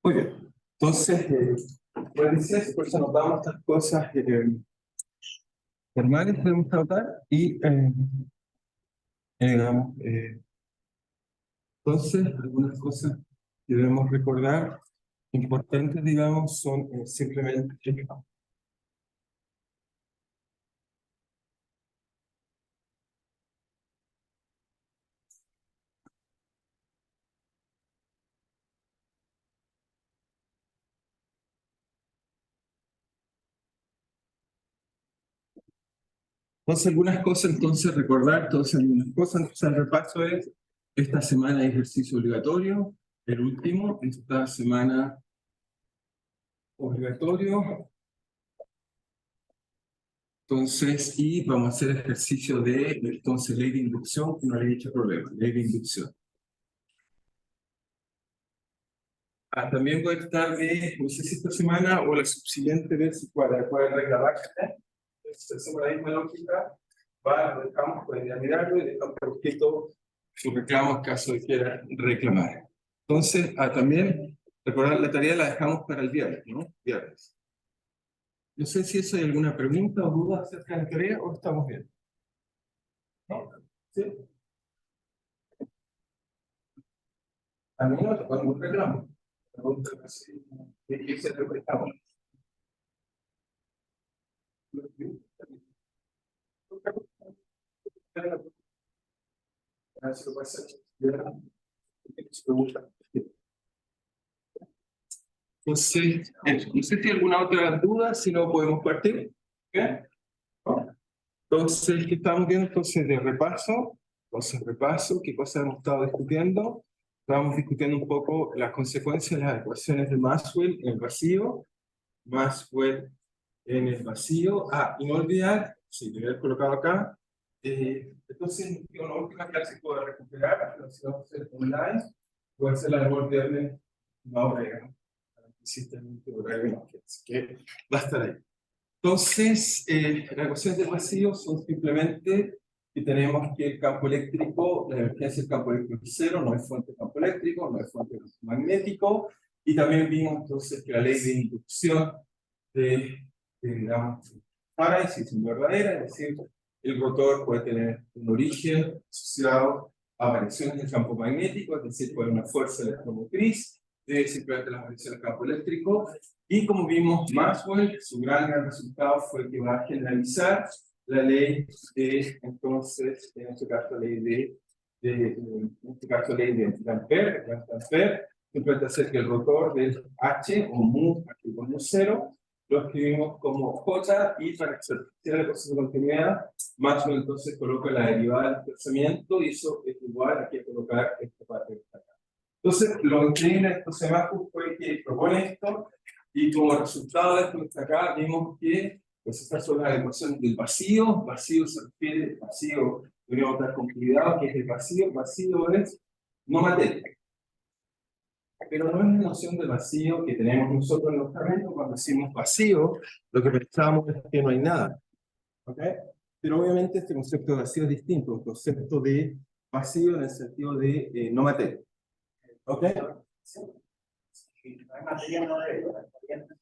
Muy bien. Entonces, como decía, por eso notamos estas cosas formales, podemos tratar y, digamos, entonces, algunas cosas que debemos recordar importantes, digamos, son simplemente. Entonces, algunas cosas, entonces, recordar, entonces, algunas cosas, entonces, el repaso es, esta semana hay ejercicio obligatorio, el último, esta semana obligatorio, entonces, y vamos a hacer ejercicio de, entonces, ley de inducción, que no le he dicho problema, ley de inducción. También voy a estar de, no sé si esta semana o la subsiguiente vez, para poder reclamar, entonces, hacemos la misma lógica, lo dejamos, pueden ir a mirarlo y dejamos por escrito su reclamo en caso de quiera reclamar. Entonces, también, recordar, la tarea la dejamos para el viernes, ¿no? Viernes. No sé si eso hay alguna pregunta o duda acerca de la tarea o estamos bien. ¿No? ¿Sí? A mí no te puedo un reclamo. ¿De qué se reclama? Entonces, no sé si hay alguna otra duda, si no podemos partir. ¿Okay? Entonces, ¿qué estamos viendo? Entonces, de repaso. Entonces, repaso, ¿qué cosas hemos estado discutiendo? Estábamos discutiendo un poco las consecuencias de las ecuaciones de Maxwell en el vacío. Maxwell en el vacío. Y no olvidar, sí, lo he colocado acá. Entonces, en la última clase puedo recuperar, la si vamos a hacer online, puede ser la de volverme una hora, digamos, simplemente horario, así que va a estar ahí. Entonces, las ecuaciones del vacío son simplemente que tenemos que el campo eléctrico, la emergencia del campo eléctrico es cero, no hay fuente de campo eléctrico, no hay fuente de campo magnético, y también vimos entonces que la ley de inducción digamos, Faraday es verdadera, es decir, el rotor puede tener un origen asociado a variaciones del campo magnético, es decir, por una fuerza electromotriz, simplemente las variaciones del campo eléctrico, y como vimos, Maxwell, su gran resultado fue que va a generalizar la ley de, entonces, en este caso, ley en este caso, ley de Ampère, simplemente hacer que el rotor del H o mu, aquí con mu cero, lo escribimos como J, y para que se refiera el proceso de continuidad, Maxwell entonces coloca la derivada del desplazamiento, y eso es igual aquí a colocar esta parte de acá. Entonces, lo increíble de estos semáforos fue que propone esto, y como resultado de esto que está acá, vimos que pues estas son las ecuaciones del vacío. Vacío se refiere al vacío, deberíamos dar con cuidado, que es el vacío. Vacío es no materia. Pero no es la noción de vacío que tenemos nosotros en los terrenos. Cuando decimos vacío, lo que pensamos es que no hay nada. ¿Okay? Pero obviamente este concepto de vacío es distinto, un concepto de vacío en el sentido de no materia. ¿Ok? Sí. No hay materia, no hay corriente.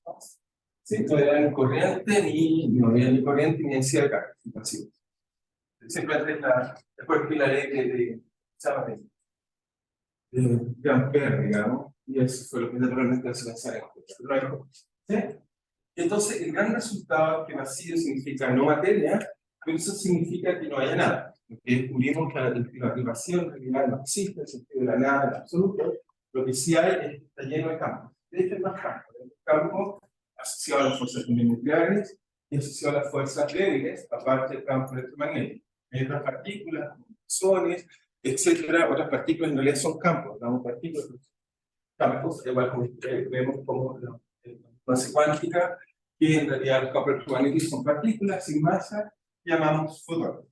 Sí, no hay corriente, no hay corriente, ni densidad de carga. Vacío. Simplemente después que la ley de Ampère, digamos, y eso fue lo que realmente se lanzaron. ¿Sí? Entonces, el gran resultado es que vacío significa no materia, pero eso significa que no haya nada. Porque descubrimos que el vacío en realidad no existe, en el sentido de la nada en absoluto. Lo que sí hay es que está lleno de campos. De hecho, hay más campos asociados a las fuerzas nucleares y asociados a las fuerzas débiles, aparte del campo electromagnético. Hay otras partículas, sones, etcétera. Otras partículas en realidad son campos, damos partículas, campos, igual como vemos como la fase cuántica, que en realidad los campos electromagnéticos son partículas sin masa, llamamos fotones.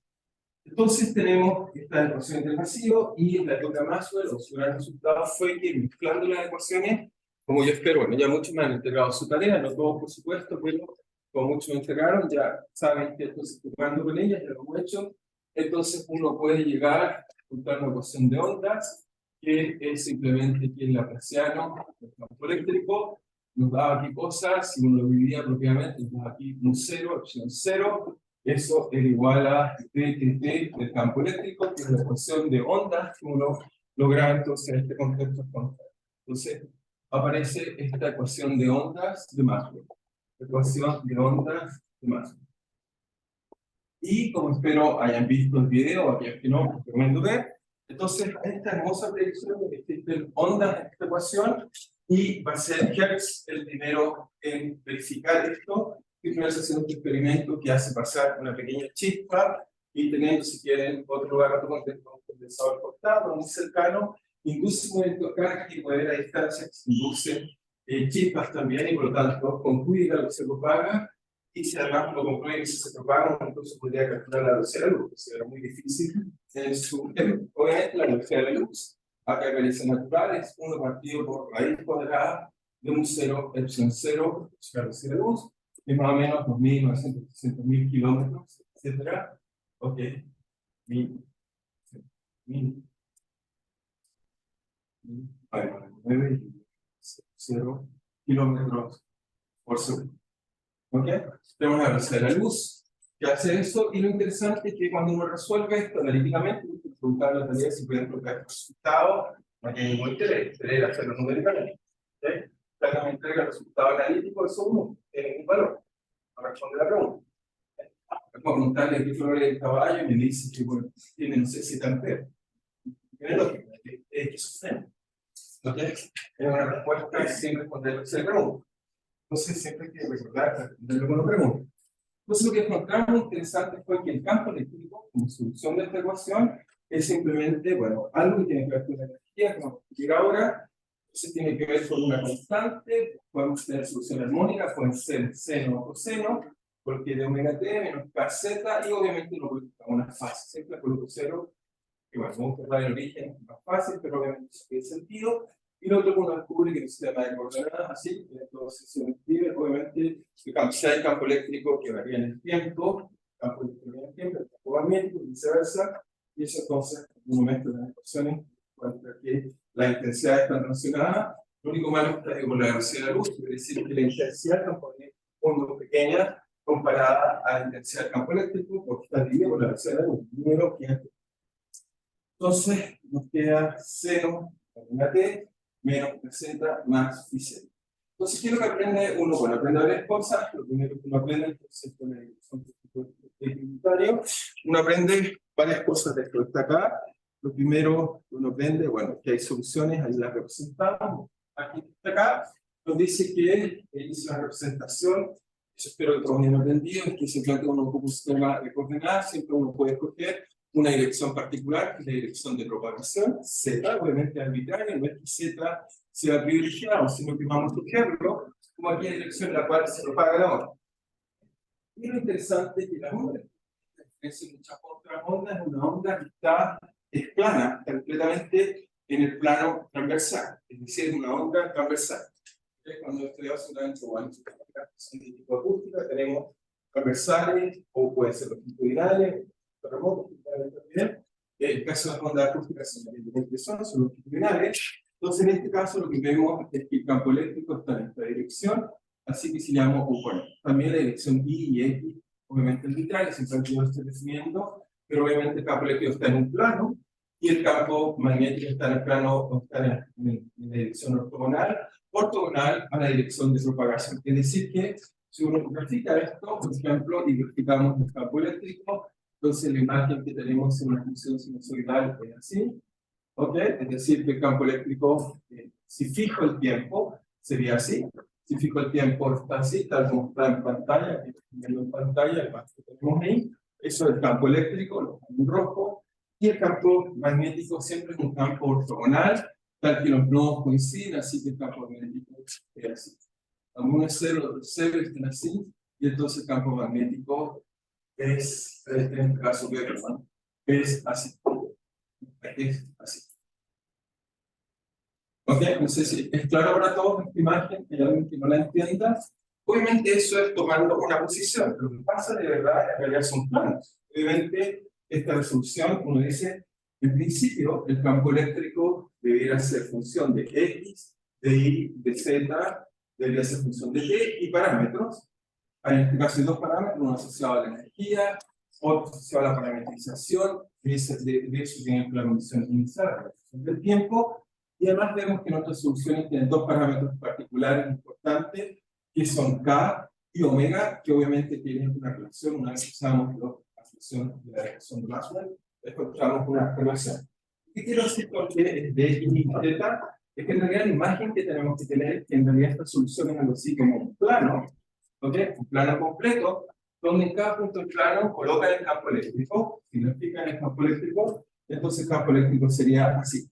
Entonces tenemos esta ecuación del vacío, y la teoría Maxwell, su gran resultado fue que mezclando las ecuaciones, como yo espero, bueno, ya muchos me han entregado su tarea, no todos por supuesto, pero como muchos me entregaron, ya saben que entonces jugando con ellas, ya lo hemos hecho, entonces uno puede llegar a encontrar una ecuación de ondas, que es simplemente que el laplaciano del campo eléctrico nos da aquí cosas, si uno lo dividía propiamente, nos da aquí un 0, epsilon 0, eso es igual a dtt del campo eléctrico, que es la ecuación de ondas que uno logra entonces en este contexto constante. Entonces, aparece esta ecuación de ondas de Maxwell. Ecuación de ondas de Maxwell. Y como espero hayan visto el video, aquellos que no, recomiendo ver. Entonces, esta hermosa predicción de que existen ondas en esta ecuación, y va a ser Hertz el primero en verificar esto. Primero se hace un experimento que hace pasar una pequeña chispa, y teniendo, si quieren, otro lugar con un condensador cortado, muy cercano, induce movimiento de carga y puede ver a distancia que se induce chispas también, y por lo tanto concluye que lo que se propaga. Y si además lo concluye que se propaga, entonces podría calcular la velocidad de la luz, que será muy difícil en su tema. Obviamente, la velocidad de la luz, acá hay variaciones naturales, 1 partido por raíz cuadrada de un 0, epsilon 0, la velocidad de la luz, es más o menos 2.900, 300.000 kilómetros, etc. Ok, 0 kilómetros por segundo. ¿Ok? Tenemos la velocidad de la luz que hace eso, y lo interesante es que cuando uno resuelve esto analíticamente, preguntar la tarea si pueden colocar el resultado, no hay ningún interés hacerlo numéricamente. ¿Ok? La que me entrega el resultado analítico, eso uno tiene un valor. No responde la pregunta. Es como preguntarle qué color es el caballo y me dice que bueno, tiene no sé 7 amperes. Tiene lógica, es que sucede. ¿Ok? Es una respuesta sin responder lo que se le pregunta. Entonces siempre hay que recordar responder lo que uno pregunta. Entonces lo que encontramos interesante fue que el campo eléctrico, como solución de esta ecuación, es simplemente, bueno, algo que tiene que ver con la energía, que vamos a explicar ahora. Entonces tiene que ver con una constante, podemos tener solución armónica, pueden ser seno o coseno, porque de omega t menos kz, y obviamente no puede buscar una fase, siempre coloco 0, que bueno, vamos a buscar el origen, es más fácil, pero obviamente eso tiene sentido. Y lo otro que uno descubre que el sistema de coordenadas, así, entonces se describe, obviamente, si hay campo eléctrico que varía en el tiempo, campo eléctrico en el tiempo, el campo magnético, y viceversa, y eso entonces, en un momento de las ecuaciones, encuentra que la intensidad está relacionada. Lo único malo está con la velocidad de la luz, quiere decir que la intensidad del campo magnético es muy pequeña comparada a la intensidad del campo eléctrico, porque está dividida por la velocidad de la luz, número que es. Entonces, nos queda 0, omega t, menos z más phi 0. Entonces, ¿qué es lo que aprende uno? Bueno, aprende varias cosas. Lo primero que uno aprende, entonces, con el tributario, uno aprende varias cosas de esto que está acá. Lo primero que uno aprende, bueno, que hay soluciones, ahí las representamos. Aquí está acá, nos dice que hizo una representación. Eso espero que todos hayan aprendido, es que siempre que uno ocupa un sistema de coordenadas, siempre uno puede escoger una dirección particular, que es la dirección de propagación, z, obviamente arbitraria, no es que z sea privilegiado, sino que vamos a escogerlo como aquella dirección en la cual se propaga la onda. Y lo interesante es que la onda, a diferencia de muchas otras ondas, es una onda que es plana, completamente en el plano transversal, es decir, es una onda transversal. Cuando estudiamos una ancho o ancho, de tipo acústica, tenemos transversales, o pueden ser longitudinales, terremotos, también. El caso de las ondas acústicas son longitudinales. Entonces, en este caso, lo que vemos es que el campo eléctrico está en esta dirección, así que si le damos bueno, también la dirección Y y X, obviamente arbitraria, siempre yo lo estoy definiendo, pero obviamente el campo eléctrico está en un plano, y el campo magnético está en el plano, está en la dirección ortogonal a la dirección de propagación. Es decir, que si uno grafica esto, por ejemplo, y graficamos el campo eléctrico, entonces la imagen que tenemos en una función sinusoidal es así, ¿ok? Es decir, que el campo eléctrico, si fijo el tiempo, sería así. Si fijo el tiempo, está así, tal como está en pantalla, aquí viendo en pantalla, el paso que tenemos ahí. Eso es el campo eléctrico, lo pongo en rojo. Y el campo magnético siempre es un campo ortogonal, tal que los nodos coinciden, así que el campo magnético es así. Uno es 0, otro es 0, están así, y entonces el campo magnético es, en este caso, es así. Es así. Ok, no sé si es claro para todos esta imagen, hay alguien que no la entienda. Obviamente eso es tomando una posición, lo que pasa de verdad en realidad son planos. Obviamente esta resolución, uno dice, en principio el campo eléctrico debiera ser función de X, de Y, de Z, debería ser función de T y parámetros. En este caso hay dos parámetros, uno asociado a la energía, otro asociado a la parametrización, de eso tiene la condición inicial, la condición del tiempo, y además vemos que nuestras soluciones tienen dos parámetros particulares importantes, que son K y omega, que obviamente tienen una relación. Una vez usamos la función de la ecuación de Maxwell, encontramos una relación. ¿Qué quiero decir con que es de X y Z? Es que en realidad la imagen que tenemos que tener, que en realidad esta solución es algo así como un plano, ¿ok? Un plano completo, donde en cada punto del plano colocan el campo eléctrico. Si lo explican el campo eléctrico, entonces el campo eléctrico sería así.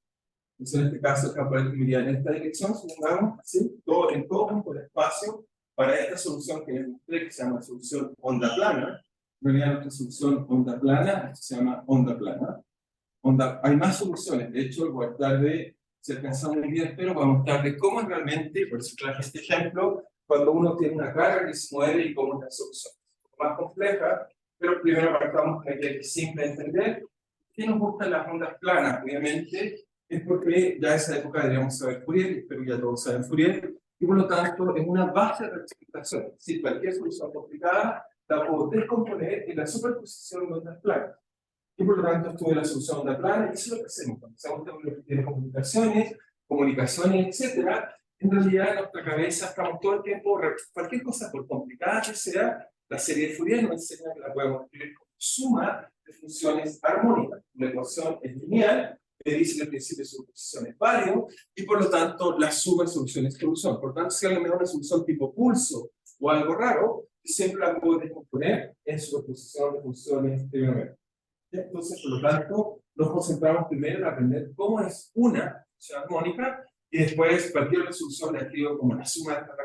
Entonces en este caso el campo eléctrico iría en esta dirección, supongamos, así, en todo punto del espacio, para esta solución que les mostré, que se llama solución onda plana. En realidad nuestra solución onda plana, esto se llama onda plana. Hay más soluciones, de hecho voy a tratar de, si alcanzamos un día, pero voy a mostrar de cómo es realmente, por eso traje este ejemplo, cuando uno tiene una carga que se mueve y cómo es la solución. Es un poco más compleja, pero primero partamos con que es simple de entender. ¿Qué nos gustan las ondas planas? Obviamente es porque ya en esa época deberíamos saber Fourier, pero ya todos saben Fourier, y por lo tanto es una base de representación. Es decir, cualquier solución complicada la puedo descomponer en la superposición de ondas planas. Y por lo tanto estuve la solución onda plana, y eso es lo que hacemos. Cuando hacemos comunicaciones, etcétera, en realidad en nuestra cabeza estamos todo el tiempo, cualquier cosa, por complicada que sea, la serie de Fourier nos enseña que la podemos escribir como suma de funciones armónicas. Una ecuación es lineal, que dice que el principio de superposición es válido, y por lo tanto la suma de solución es solución. Por tanto, si alguien me da una solución tipo pulso o algo raro, siempre la puedo descomponer en superposición de funciones trigonométricas. Entonces, por lo tanto, nos concentramos primero en aprender cómo es una función armónica y después cualquier resolución la escribo como la suma de esta acá.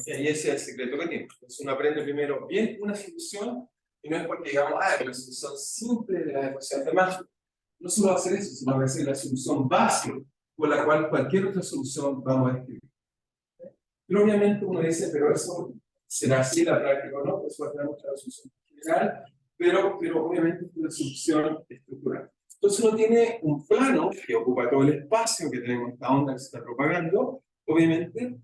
¿Okay? Y ese es el secreto que tiene. Entonces, uno aprende primero bien una solución y no es porque digamos, es una solución simple de la ecuación de Maxwell. No solo va a hacer eso, sino va a ser la solución básica por la cual cualquier otra solución vamos a escribir. ¿Okay? Pero obviamente uno dice, pero eso será así la práctica o no, pues va a tener mucha solución general. Pero obviamente es una solución estructural. Entonces uno tiene un plano que ocupa todo el espacio que tenemos esta onda que se está propagando, obviamente,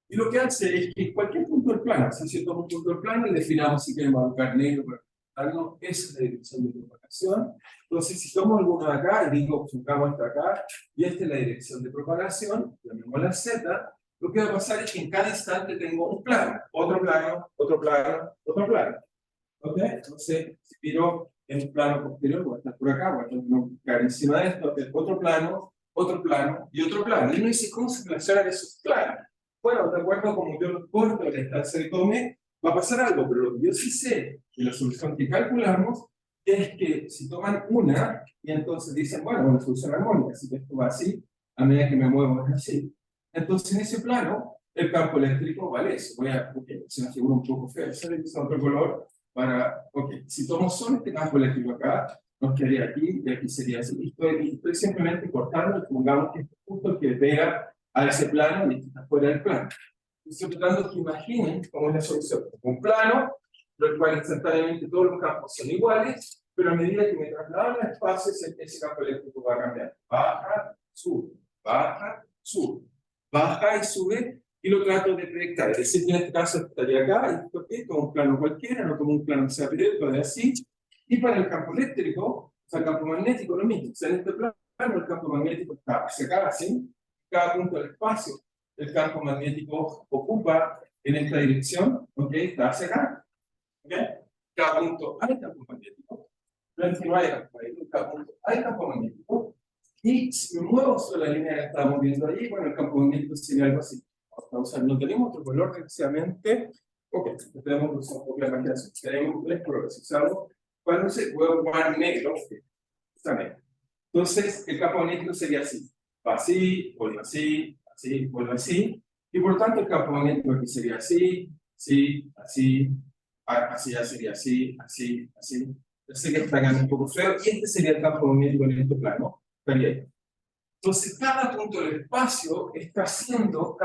y lo que hace es que cualquier punto del plano, si tomamos un punto del plano y definamos si queremos buscar negro para propagarlo, esa es la dirección de propagación. Entonces si tomo alguno de acá y digo, pongamos esta acá, y esta es la dirección de propagación, llamémosla Z, lo que va a pasar es que en cada instante tengo un plano, otro plano, otro plano, otro plano. ¿Ok? Entonces, si miro en un plano posterior, voy a estar por acá, voy a estar encima de esto, otro plano y otro plano. Y uno dice, ¿cómo se relacionan esos planos? Bueno, de acuerdo como yo los corto, la distancia que tome, va a pasar algo, pero lo que yo sí sé, y la solución que calculamos, es que si toman una, y entonces dicen, bueno, una solución armónica, así que esto va así, a medida que me muevo es así. Entonces, en ese plano, el campo eléctrico vale eso. Se me figura un poco feo, ¿sabes? Es otro color. Si tomo solo este campo eléctrico acá, nos quedaría aquí, y aquí sería así. Estoy simplemente cortando, y pongamos que este punto que pega a ese plano y está fuera del plano. Estoy tratando que imaginen cómo es la solución. Un plano, el cual instantáneamente todos los campos son iguales, pero a medida que me traslado en el espacio, ese campo eléctrico va a cambiar. Baja, sube, baja, sube, baja y sube, y lo trato de proyectar. Es decir, que en este caso estaría acá, y tomo un plano cualquiera, no tomo un plano que sea directo, de así. Y para el campo eléctrico, o sea, el campo magnético, lo mismo. O sea, en este plano, el campo magnético está hacia acá, así. Cada punto del espacio, el campo magnético ocupa en esta dirección, ¿ok? Está hacia acá, ¿ok? Cada punto hay campo magnético. No es que no haya campo magnético, cada punto hay campo magnético. Y si me muevo sobre la línea que estábamos viendo ahí, bueno, el campo magnético sería algo así. O sea, no tenemos otro color, desgraciadamente. Ok, tenemos un poco la imaginación. Tenemos tres colores. Usamos, cuando se puede ocupar negro, justamente. Entonces, el campo magnético sería así. Va así, vuelve así, así, vuelve así. Y por lo tanto, el campo magnético aquí sería así, así, así, así ya sería así, así, así. Yo sé que está quedando un poco feo. Y este sería el campo magnético en este plano. Estaría ahí. Entonces, cada punto del espacio está haciendo,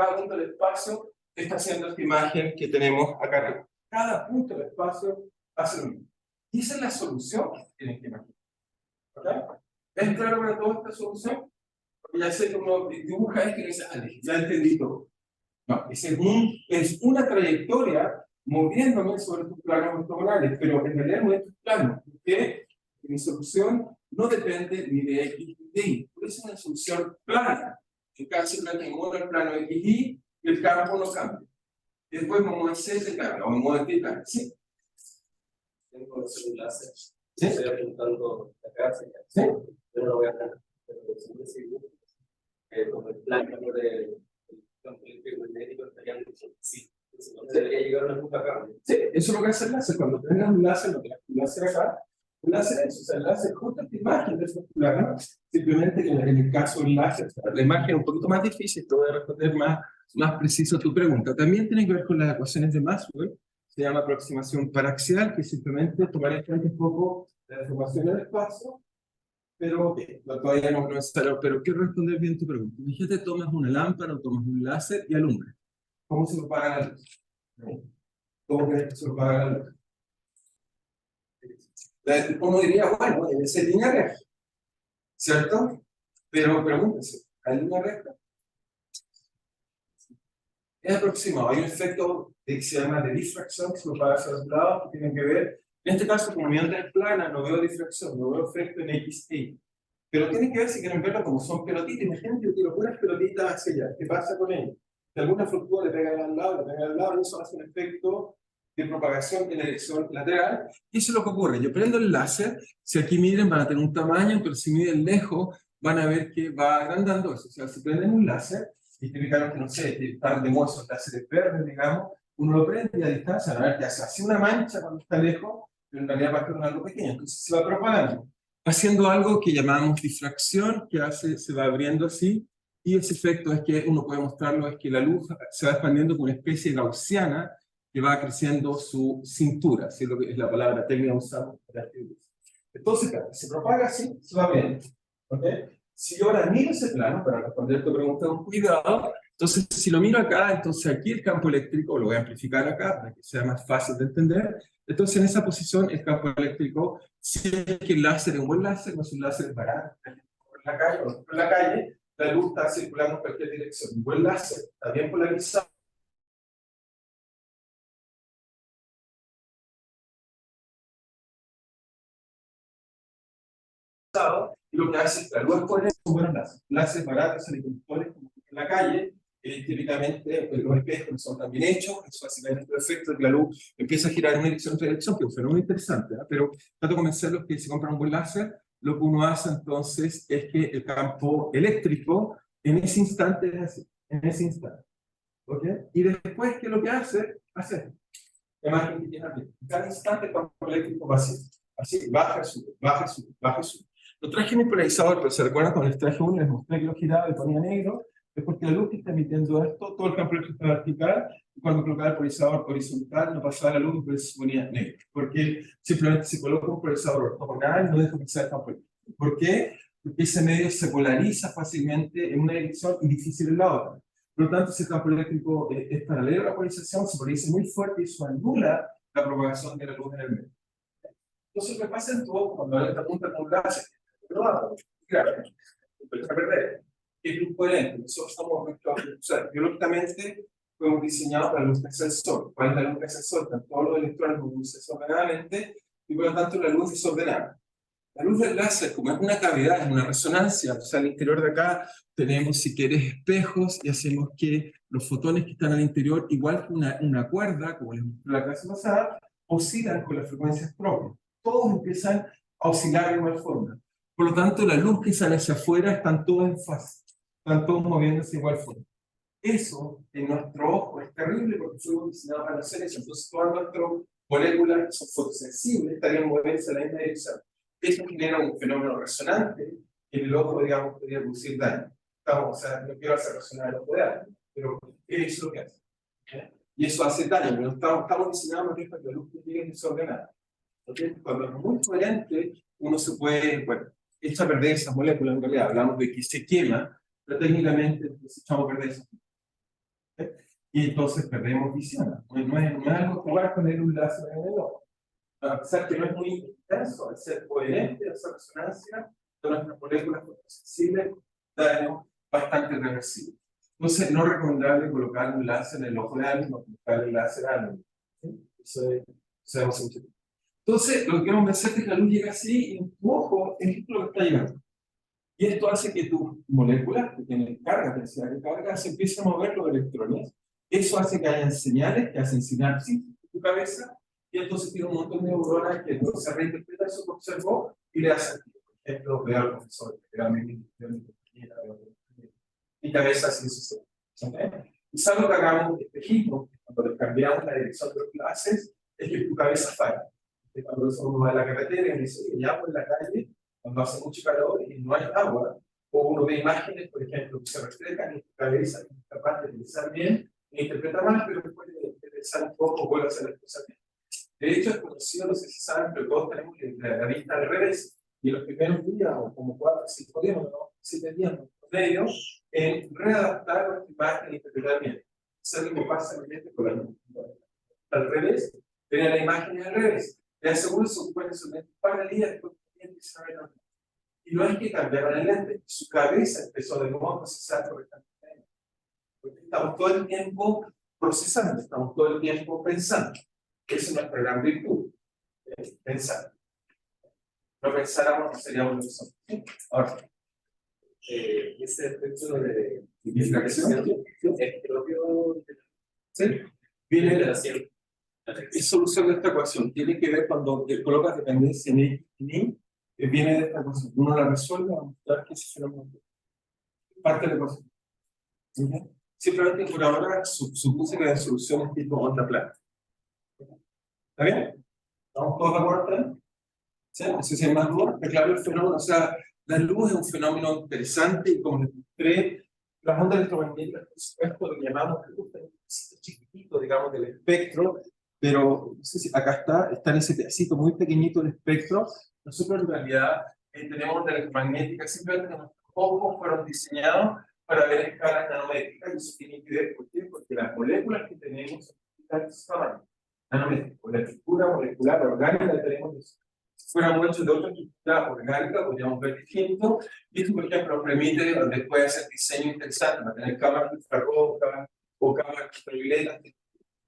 esta imagen que tenemos acá arriba. Cada punto del espacio hace lo mismo. Y esa es la solución que tienen que imaginar. ¿Ok? ¿Es claro para toda esta solución? Ya sé cómo dibuja esto y dice, ya entendí todo. No, es una trayectoria moviéndome sobre tus planos ortogonales, pero en realidad no es tus planos, porque mi solución no depende ni de X ni de Y, por eso es una solución plana. En caso de que mueva el plano X y el campo no cambia. Después vamos a hacer de carga, o en modo de carga, ¿sí? Tengo los enlaces. ¿Sí? Estoy apuntando acá, ¿sí? Yo no lo voy a hacer, pero siempre sigo. Como el plano de campo eléctrico magnético estarían sí. Entonces debería llegar a una punta acá. Sí, eso es lo que hace el láser. Cuando tengas un láser, lo que hace un láser acá, un láser es, o sea, el láser justo esta imagen de esa plano, simplemente que en el caso del láser, la imagen es un poquito más difícil, te voy a responder más preciso a tu pregunta. También tiene que ver con las ecuaciones de Maxwell, se llama aproximación paraxial, que simplemente tomar en cuenta un poco la información del espacio, pero todavía no es claro, pero quiero responder bien tu pregunta. Fíjate, tomas una lámpara o tomas un láser y alumbras. ¿Cómo se propaga la luz? ¿Cómo crees que se propaga la luz? Uno diría, bueno, debe ser línea recta, ¿cierto? Pero pregúntese, ¿hay línea recta? Es aproximado, hay un efecto que se llama de difracción, que se propaga hacia los lados, que tienen que ver, en este caso, como mi onda es plana, no veo difracción, no veo efecto en X e Y. Pero tienen que ver si quieren verlo como son pelotitas. Imagínate, yo tiro unas pelotitas hacia allá, ¿qué pasa con ellas? Si alguna fluctúa, le pega al lado, le pega al lado, y eso hace un efecto de propagación en la dirección lateral. Y eso es lo que ocurre. Yo prendo el láser, si aquí miden van a tener un tamaño, pero si miden lejos van a ver que va agrandando eso. O sea, si prenden un láser, y típicamente, no sé, están de modo esos láseres verdes, digamos, uno lo prende y a distancia, a ver que hace así una mancha cuando está lejos, pero en realidad va a ser algo pequeño. Entonces se va propagando, haciendo algo que llamamos difracción, que se va abriendo así, y ese efecto es que uno puede mostrarlo, es que la luz se va expandiendo con una especie gaussiana que va creciendo su cintura, así es lo que es la palabra técnica usada para escribir. Entonces, claro, se propaga así, se va abriendo. ¿Okay? Si yo ahora miro ese plano, para responder tu pregunta con cuidado, entonces si lo miro acá, entonces aquí el campo eléctrico, lo voy a amplificar acá para que sea más fácil de entender. Entonces en esa posición el campo eléctrico, si es que el láser es un buen láser, no es un láser barato, por la calle, por la calle, la luz está circulando en cualquier dirección. Un buen láser está bien polarizado. Y lo que hace es que la luz es son buenos láseres. Láseres baratos, semiconductores, como en la calle, típicamente los espejos son también hechos, es básicamente el efecto de que la luz empieza a girar en una dirección otra dirección, que es un fenómeno interesante, ¿eh? Pero trato de convencerlos que si compran un buen láser, lo que uno hace entonces es que el campo eléctrico en ese instante es así, en ese instante. ¿Ok? Y después, ¿qué es lo que hace? Hace la imagen que tiene aquí. En cada instante el campo eléctrico va así, baja, sube, baja, sube, baja, sube. Lo traje en el polarizador, pero se recuerdan cuando les traje uno, les mostré que lo giraba y ponía negro, es porque la luz que está emitiendo esto, todo el campo eléctrico está vertical, y cuando colocaba el polarizador horizontal, no pasaba la luz, pues se ponía negro. Porque simplemente si coloco un polarizador ortogonal, no dejo que sea el campo eléctrico. ¿Por qué? Porque ese medio se polariza fácilmente en una dirección y difícil en la otra. Por lo tanto, si el campo eléctrico es paralelo a la polarización, se polariza muy fuerte y eso anula la propagación de la luz en el medio. Entonces, lo que pasa en todo, cuando la apunta con un láser, claro, empieza a perder. Es luz coherente. Nosotros estamos, o sea, biológicamente fuimos diseñados para la luz que hace el sol. ¿Cuál es la luz que hace el sol? Están todos los electrones moviéndose desordenadamente y por lo tanto la luz desordenada. La luz del láser, como es una cavidad, es una resonancia, o sea, al interior de acá tenemos, si quieres, espejos y hacemos que los fotones que están al interior, igual que una cuerda, como les mostré la clase pasada, oscilan con las frecuencias propias. Todos empiezan a oscilar de igual forma. Por lo tanto, la luz que sale hacia afuera están todos en fase, están todos moviéndose de igual forma. Eso, en nuestro ojo, es terrible porque fuimos diseñados para hacer eso. Entonces, todas nuestras moléculas que son fotosensibles estarían moviéndose en la misma dirección. Eso genera un fenómeno resonante que en el ojo, digamos, podría producir daño. O sea, no quiero hacer resonar el ojo de alguien, pero eso es lo que hace. ¿Okay? Y eso hace daño, pero estamos diseñados para que la luz llegue desordenada. ¿Okay? Cuando es muy coherente, uno se puede, bueno, echa a perder esas moléculas, en realidad hablamos de que se quema, pero técnicamente echamos a perder esas moléculas. ¿Okay? Y entonces perdemos visión. No es algo jugar con un láser en el ojo. A pesar que no es muy intenso, al ser coherente, al ser resonancia, todas nuestras moléculas fotosensibles daño bastante reversible. Entonces, no es recomendable colocar un láser en el ojo de alguien o colocar el láser a alguien. Eso es mucho. Entonces, lo que quiero convencer es que la luz llega así y en tu ojo es lo que está llegando. Y esto hace que tus moléculas, que tienen carga, densidad de carga, se empiecen a mover los electrones. Eso hace que hayan señales, que hacen sinapsis en tu cabeza, y entonces tiene un montón de neuronas que entonces reinterpreta eso que observó y le hace sentido. Por ejemplo, veo al profesor, veo a mi compañera, mi cabeza así sucede. Y salvo que hagamos espejismo, cuando le cambiamos la dirección de los clases, es que tu cabeza falla. Cuando uno va a la carretera y dice, hay agua en la calle, cuando hace mucho calor y no hay agua, o uno ve imágenes, por ejemplo, que se reflejan en tu cabeza, que es capaz de pensar bien, e interpreta mal, pero después de pensar un poco, vuelve a hacer las cosas bien. De hecho, es conocido, no sé si saben, pero todos tenemos la vista al revés, y en los primeros días, o como 4 o 5 días, o 7 días, medio, en readaptar nuestra imagen e interpretar bien. Eso es lo que pasa realmente con la luz. Al revés, tener la imagen al revés. Le aseguro que se ocupan su lente para el día, después empieza a ver. Y no es que cambiaron el lente, su cabeza empezó de nuevo a procesar correctamente. Porque estamos todo el tiempo procesando, estamos todo el tiempo pensando. Esa es nuestra gran virtud, pensar. No pensáramos, no seríamos lo que somos. Ahora, ese efecto de distracción es propio viene de de la la ciencia. solución de esta ecuación. Tiene que ver cuando colocas dependencia en X y Y, viene de esta ecuación. Uno la resuelve a mostrar que ese fenómeno parte de la ecuación. ¿Okay? Simplemente por ahora supuse que la solución es tipo onda plana. ¿Está bien? ¿Estamos todos de acuerdo? ¿Sí? No sé si hay más dudas. Está claro el fenómeno. O sea, la luz es un fenómeno interesante y como les mostré, las ondas electromagnéticas, por supuesto, lo que llamamos luz, es un pedacito chiquitito, digamos, del espectro, pero no sé si acá está en ese pedacito muy pequeñito del espectro. Nosotros en realidad tenemos ondas electromagnéticas, simplemente nuestros ojos fueron diseñados para ver escalas nanométricas, y eso tiene que ver, ¿por qué? Porque las moléculas que tenemos son de estos tamaños, nanométricos. La estructura molecular orgánica la tenemos. Si fuéramos hechos de otra estructura orgánica, podríamos ver distinto, y esto, por ejemplo, nos permite después hacer diseño interesante, para tener cámaras infrarrojas o cámaras ultravioletas.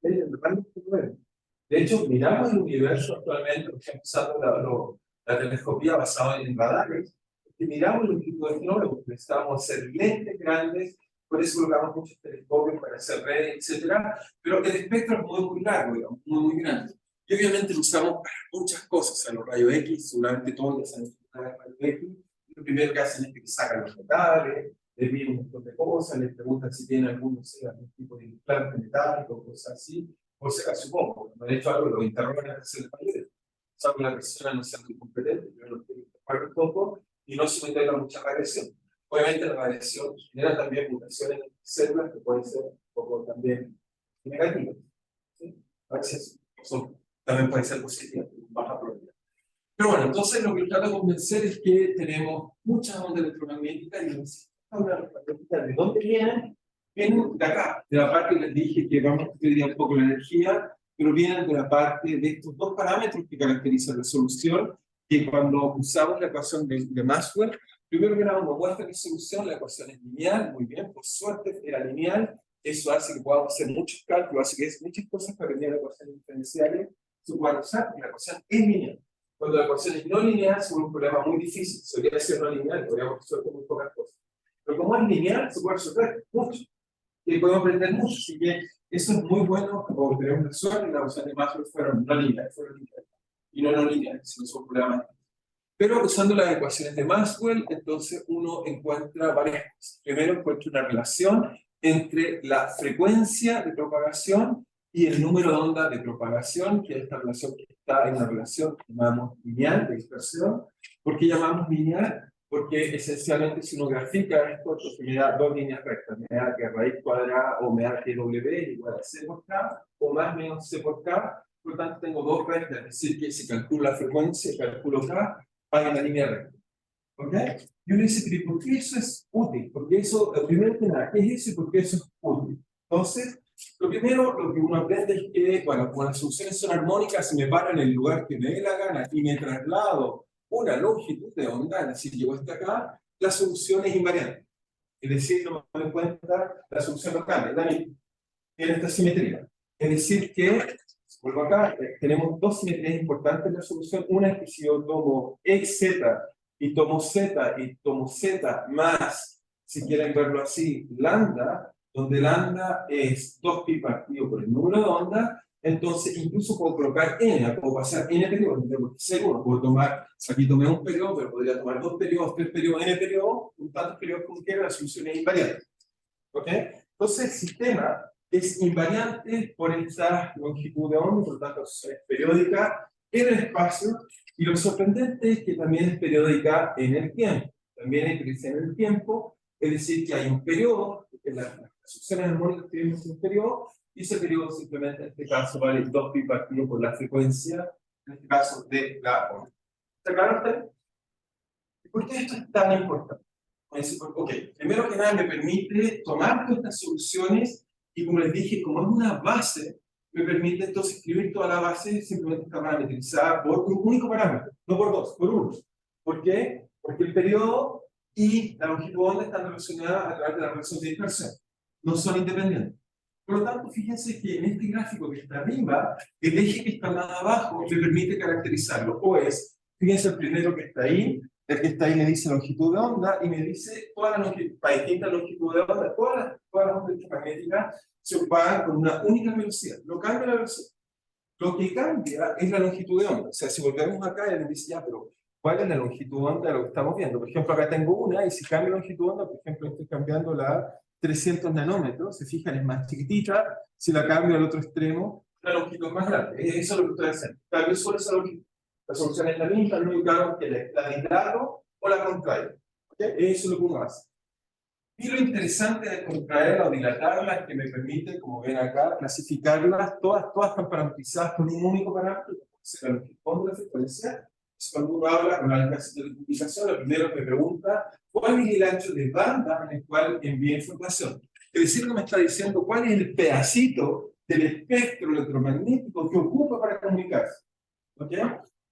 De hecho, miramos el universo actualmente, porque estamos usando la telescopía basada en radares, y miramos el tipo de fenómenos, porque necesitamos hacer lentes grandes, por eso colocamos muchos telescopios para hacer redes, etc. Pero el espectro es muy largo, digamos, muy grande. Y obviamente lo usamos para muchas cosas, o sea, los rayos X, seguramente todos ya saben los rayos X. Lo primero que hacen es que sacan los metales, les miden un montón de cosas, les preguntan si tienen algún tipo de implante metálico, cosas así, por si acaso supongo. De hecho, algo lo interrogan a hacer el mayor. Salvo la persona no sea muy competente, pero lo tiene que jugar un poco y no se mete a mucha radiación. Obviamente la radiación genera también mutaciones en células que pueden ser un poco también negativas. ¿Sí? A veces también pueden ser positivas, baja probabilidad. Pero bueno, entonces lo que trato de convencer es que tenemos muchas ondas electromagnéticas y ¿de dónde vienen? Vienen de acá, de la parte que les dije que vamos a estudiar un poco la energía, pero vienen de la parte de estos dos parámetros que caracterizan la solución, que cuando usamos la ecuación de Maxwell, primero que nada uno muestra que solución, la ecuación es lineal, muy bien, por suerte era lineal, eso hace que podamos hacer muchos cálculos, hace que es muchas cosas para aprender la ecuación diferencial, se pueden usar, y la ecuación es lineal. Cuando la ecuación es no lineal, es un problema muy difícil, se podría ser no lineal, podríamos resolver muy pocas cosas. Pero como es lineal, se puede resolver mucho, y podemos aprender mucho, así que eso es muy bueno, porque tenemos la suerte, y la ecuación de Maxwell fueron no lineales, y no lineales, sino son problemas. Pero usando las ecuaciones de Maxwell, entonces uno encuentra varias cosas. Primero encuentra una relación entre la frecuencia de propagación y el número de ondas de propagación, que es esta relación que está en una relación que llamamos lineal de dispersión. ¿Por qué llamamos lineal? Porque esencialmente si uno grafica esto, entonces me da dos líneas rectas, me da que raíz cuadrada o me da que W igual a C por K, o más o menos C por K. Por lo tanto tengo dos rectas, es decir, que si calculo la frecuencia, calculo K, paga la línea recta. ¿Ok? Y uno dice, pero ¿por qué eso es útil? Porque eso, primero que nada, ¿qué es eso y por qué eso es útil? Entonces, lo primero, lo que uno aprende es que, bueno, como las soluciones son armónicas, si me paro en el lugar que me dé la gana y me traslado una longitud de onda, es decir, llego hasta acá, la solución es invariante. Es decir, no me doy cuenta, la solución no cambia, es la misma. Tiene esta simetría. Es decir que, vuelvo acá, tenemos dos simetrías importantes en la solución. Una es que si yo tomo xz y tomo z más, si quieren verlo así, lambda, donde lambda es 2pi partido por el número de onda, entonces incluso puedo colocar n, puedo pasar n periodos, porque seguro, puedo tomar, aquí tomé un periodo, pero podría tomar 2 periodos, 3 periodos, n periodos, con tantos periodos como quiera, la solución es invariante. ¿Ok? Entonces el sistema es invariante por esta longitud de onda, por lo tanto es periódica en el espacio, y lo sorprendente es que también es periódica en el tiempo. También hay predicción en el tiempo, es decir, que hay un periodo, que las succiones armónicas tenemos un periodo, y ese periodo simplemente en este caso vale 2pi partido por la frecuencia, en este caso de la onda. ¿Está claro usted? ¿Y por qué esto es tan importante? Ok, primero que nada me permite tomar todas estas soluciones y como les dije, como es una base, me permite entonces escribir toda la base simplemente está parametrizada por un único parámetro, no por dos, por uno. ¿Por qué? Porque el periodo y la longitud de onda están relacionadas a través de la relación de dispersión. No son independientes. Por lo tanto, fíjense que en este gráfico que está arriba, el eje que está más abajo me permite caracterizarlo. O es, fíjense el primero que está ahí, el que está ahí me dice longitud de onda y me dice todas las longitudes, para distintas longitudes de onda, todas las ondas electromagnéticas se ocupan con una única velocidad. No cambia la velocidad. Lo que cambia es la longitud de onda. O sea, si volvemos acá, él me dice, ya, pero ¿cuál es la longitud de onda de lo que estamos viendo? Por ejemplo, acá tengo una, y si cambio la longitud de onda, por ejemplo, estoy cambiando la 300 nanómetros, se fijan, es más chiquitita, si la cambio al otro extremo, la longitud es más grande. Eso es lo que estoy haciendo. Cambio solo esa longitud. La solución es la misma, lo único que hago es que la dilato o la contraigo. ¿Okay? Eso es lo que uno hace. Y lo interesante de contraerla o dilatarla es que me permite, como ven acá, clasificarlas, todas están parametrizadas con un único parámetro, que se la longitud de la frecuencia. Cuando uno habla con la clase de comunicación, lo primero que me pregunta, ¿cuál es el ancho de banda en el cual envía información? Es decir, que me está diciendo cuál es el pedacito del espectro electromagnético que ocupa para comunicarse. ¿Ok?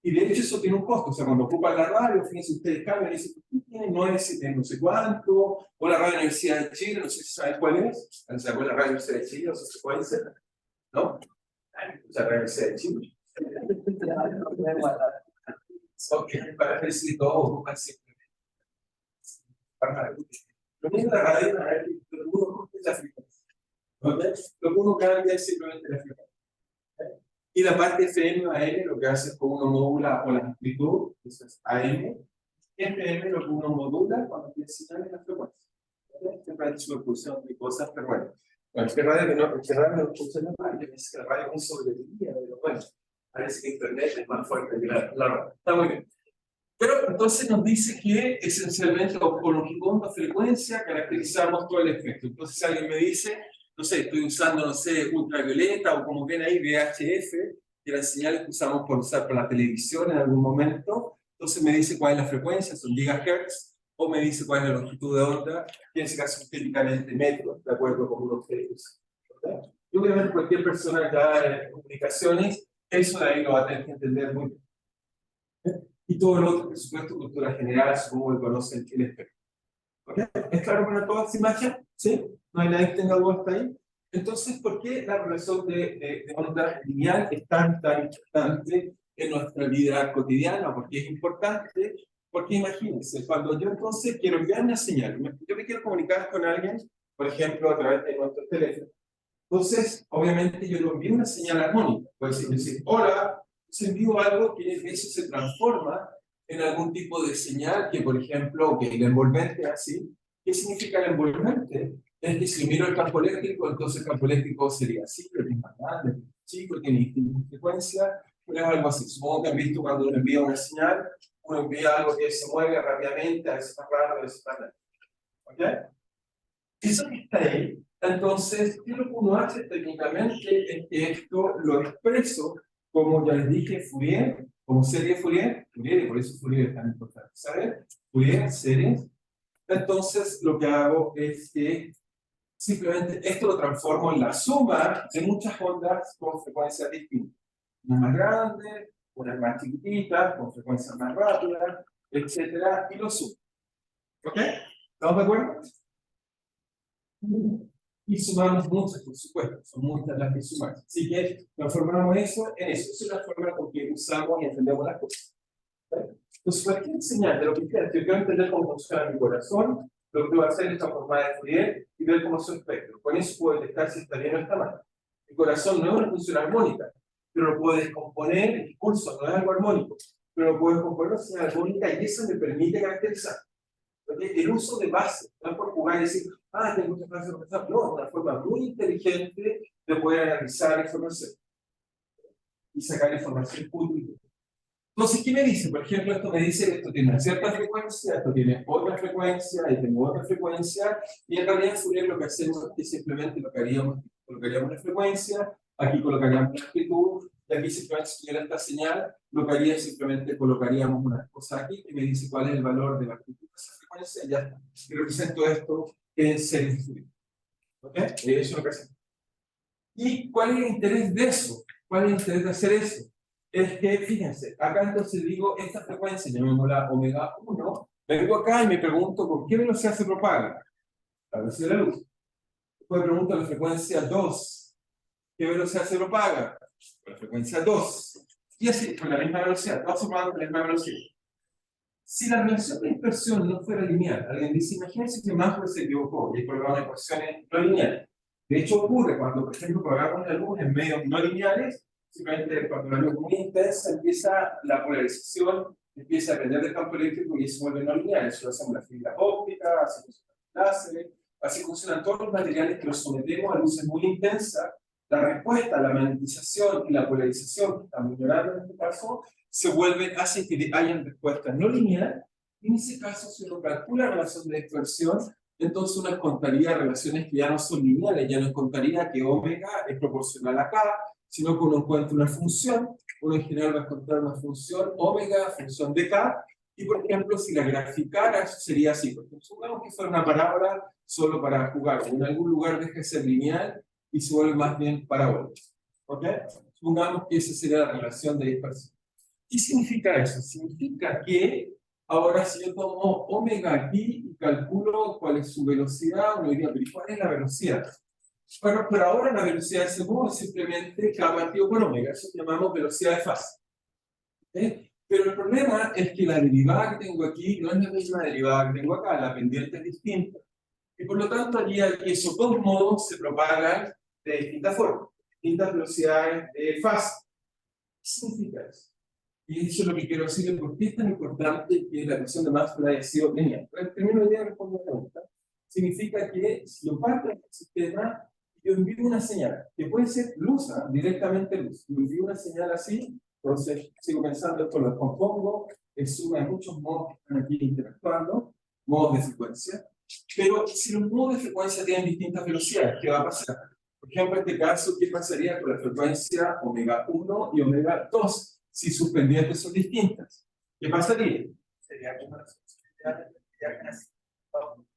Y de hecho eso tiene un costo, o sea, cuando ocupan la radio, fíjense ustedes, cambian y dicen, ¿tú tienes 9 no sé cuánto? O la radio Universidad de Chile, no sé si saben cuál es, ¿se acuerdan la radio Universidad de Chile? No sé si pueden ser, ¿no? O sea, la radio Universidad de Chile. Ok, para ver si todos ocupan simplemente. Lo mismo la radio, lo que uno ocupa es la frecuencia. ¿Ok? Lo que uno cambia es simplemente la frecuencia. Y la parte FM o AM lo que hace es que uno modula o la amplitud, eso es AM. FM lo que uno modula cuando tiene señal en la frecuencia. Siempre hay superposición de cosas, pero bueno. Bueno, es que radio no funciona mal. Yo pienso que la radio es un sobreviviente, pero bueno, parece que Internet es más fuerte que la radio. Está muy bien. Pero entonces nos dice que esencialmente con longitud de onda frecuencia caracterizamos todo el efecto. Entonces si alguien me dice, no sé, estoy usando, no sé, ultravioleta o como ven ahí, VHF, que las señales que usamos por usar para la televisión en algún momento, entonces me dice cuál es la frecuencia, son gigahertz, o me dice cuál es la longitud de onda, que en ese caso es típicamente metros, de acuerdo con uno que usa. Y obviamente cualquier persona que haga comunicaciones, eso de ahí lo va a tener que entender muy bien. Y todo lo otro, por supuesto, cultura general, supongo que conocen el espectro. ¿Okay? ¿Es claro para toda esta imagen? ¿Sí? ¿No hay nadie que tenga dudas hasta ahí? Entonces, ¿por qué la relación de onda lineal es tan importante en nuestra vida cotidiana? Porque es importante, porque imagínense, cuando yo entonces quiero enviar una señal, yo me quiero comunicar con alguien, por ejemplo, a través de nuestro teléfono. Entonces, obviamente, yo le envío una señal armónica. Puedo decir, hola, se envío algo que eso se transforma en algún tipo de señal que, por ejemplo, el envolvente así. ¿Qué significa el envolvente? Es que si miro el campo eléctrico, entonces el campo eléctrico sería así, pero es más grande, chico, tiene distintas frecuencias, pero es algo así. Supongo que han visto cuando uno envía una señal, uno envía algo que se mueve rápidamente, a veces más rápido, a veces más lento. ¿Ok? Eso que está ahí, entonces, ¿qué es lo que uno hace técnicamente? Es que esto lo expreso, como ya les dije, Fourier, como serie Fourier, y por eso Fourier es tan importante, ¿saben? Fourier, series. Entonces, lo que hago es que simplemente esto lo transformo en la suma de muchas ondas con frecuencias distintas. Unas más grandes, unas más chiquititas, con frecuencias más rápidas, etcétera, y lo sumo. ¿Ok? ¿Estamos de acuerdo? Y sumamos muchas, por supuesto, son muchas las que sumamos. Así que transformamos eso en eso. Esa es la forma con que usamos y entendemos las cosas. Entonces, cualquier señal de lo que quieras, yo quiero entender cómo funciona mi corazón, lo que voy a hacer es transformar de Fourier y ver cómo es su espectro. Con eso puedo detectar si está bien o está mal. El corazón no es una función armónica, pero lo puedo descomponer, el pulso no es algo armónico, pero lo puedo descomponer en una señal armónica y eso me permite caracterizar. El uso de base, no es por jugar y decir, tengo muchas clases de profesor. No, es una forma muy inteligente de poder analizar la información y sacar información útil. Entonces, ¿qué me dice? Por ejemplo, esto me dice que esto tiene una cierta frecuencia, esto tiene otra frecuencia, y tengo otra frecuencia, y en realidad en Fourier lo que hacemos es que simplemente colocaríamos la frecuencia, aquí colocaríamos la amplitud, y aquí simplemente si tuviera esta señal, lo que haría es simplemente colocaríamos una cosa aquí que me dice cuál es el valor de la amplitud de esa frecuencia, y ya está. Y represento esto en series de Fourier. ¿Ok? Eso es lo que hacemos. ¿Y cuál es el interés de eso? ¿Cuál es el interés de hacer eso? Es que, fíjense, acá entonces digo, esta frecuencia, llamémosla omega 1, vengo acá y me pregunto por qué velocidad se propaga la velocidad de la luz. Después pregunto la frecuencia 2, ¿qué velocidad se propaga? La frecuencia 2. Y así, con la misma velocidad, todos se propagan con la misma velocidad. Si la relación de dispersión no fuera lineal, alguien dice, imagínense que Maxwell se equivocó y colocaba ecuaciones no lineales. De hecho, ocurre cuando, por ejemplo, propagamos la luz en medios no lineales, simplemente cuando la luz es muy intensa, empieza la polarización, empieza a depender del campo eléctrico y se vuelve no lineal. Eso lo hacemos las fibras ópticas, así funcionan los láseres, así funcionan todos los materiales que los sometemos a luces muy intensas. La respuesta, la magnetización y la polarización, que estamos ignorando en este caso, hacen que hayan respuestas no lineales, y en ese caso, si uno calcula la relación de dispersión, entonces uno encontraría relaciones que ya no son lineales, ya no encontraría que omega es proporcional a k, sino que uno encuentra una función, uno en general va a encontrar una función omega, función de k, y por ejemplo, si la graficara, sería así, porque supongamos que fuera una parábola solo para jugar, en algún lugar deja de ser lineal y se vuelve más bien parabólico. ¿Ok? Supongamos que esa sería la relación de dispersión. ¿Qué significa eso? Significa que ahora si yo tomo omega aquí y calculo cuál es su velocidad, uno diría, pero ¿cuál es la velocidad? Bueno, pero ahora la velocidad de ese modo es simplemente k partido por omega, eso llamamos velocidad de fase. Pero el problema es que la derivada que tengo aquí no es la misma derivada que tengo acá, la pendiente es distinta. Y por lo tanto haría que esos dos modos se propagan de distintas formas, distintas velocidades de fase. ¿Qué significa eso? Y eso es lo que quiero decir, por qué es tan importante que la ecuación de Maxwell haya sido lineal. En primer lugar, respondo a la pregunta. Significa que si yo parto del sistema, yo envío una señal, que puede ser luz, directamente luz. Yo envío una señal así, entonces sigo pensando, esto lo compongo, es suma de muchos modos que están aquí interactuando, modos de frecuencia. Pero si los modos de frecuencia tienen distintas velocidades, ¿qué va a pasar? Por ejemplo, en este caso, ¿qué pasaría con la frecuencia omega 1 y omega 2? Si sus pendientes son distintas. ¿Qué pasaría? Sería como la ese